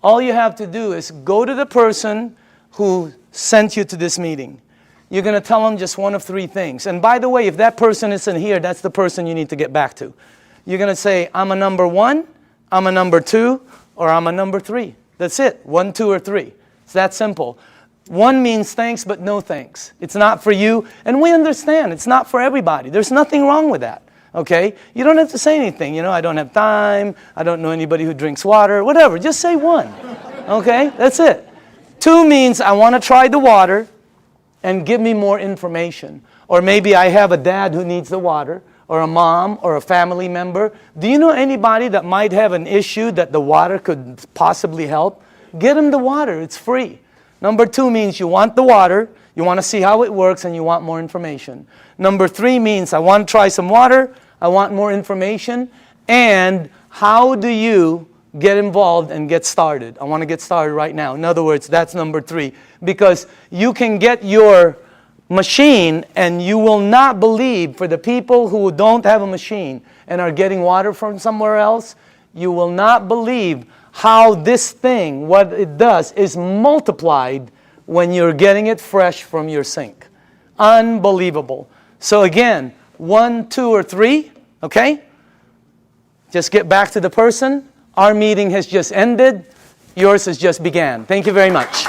all you have to do is go to the person who sent you to this meeting. You're going to tell them just one of three things. And by the way, if that person isn't here, that's the person you need to get back to. You're going to say, I'm a number 1, I'm a number 2, or I'm a number 3. That's it. 1, 2, or 3. It's that simple. 1 means thanks, but no thanks. It's not for you. And we understand. It's not for everybody. There's nothing wrong with that. Okay? You don't have to say anything. I don't have time. I don't know anybody who drinks water. Whatever. Just say 1. Okay? That's it. 2 means I want to try the water and give me more information. Or maybe I have a dad who needs the water, or a mom, or a family member. Do you know anybody that might have an issue that the water could possibly help? Get them the water. It's free. Number 2 means you want the water, you want to see how it works, and you want more information. Number 3 means I want to try some water, I want more information, and how do you get involved and get started? I want to get started right now. In other words, that's number 3. Because you can get your machine, and you will not believe, for the people who don't have a machine and are getting water from somewhere else, you will not believe how this thing, what it does, is multiplied when you're getting it fresh from your sink. Unbelievable. So again, 1, 2, or 3, okay? Just get back to the person. Our meeting has just ended. Yours has just began. Thank you very much.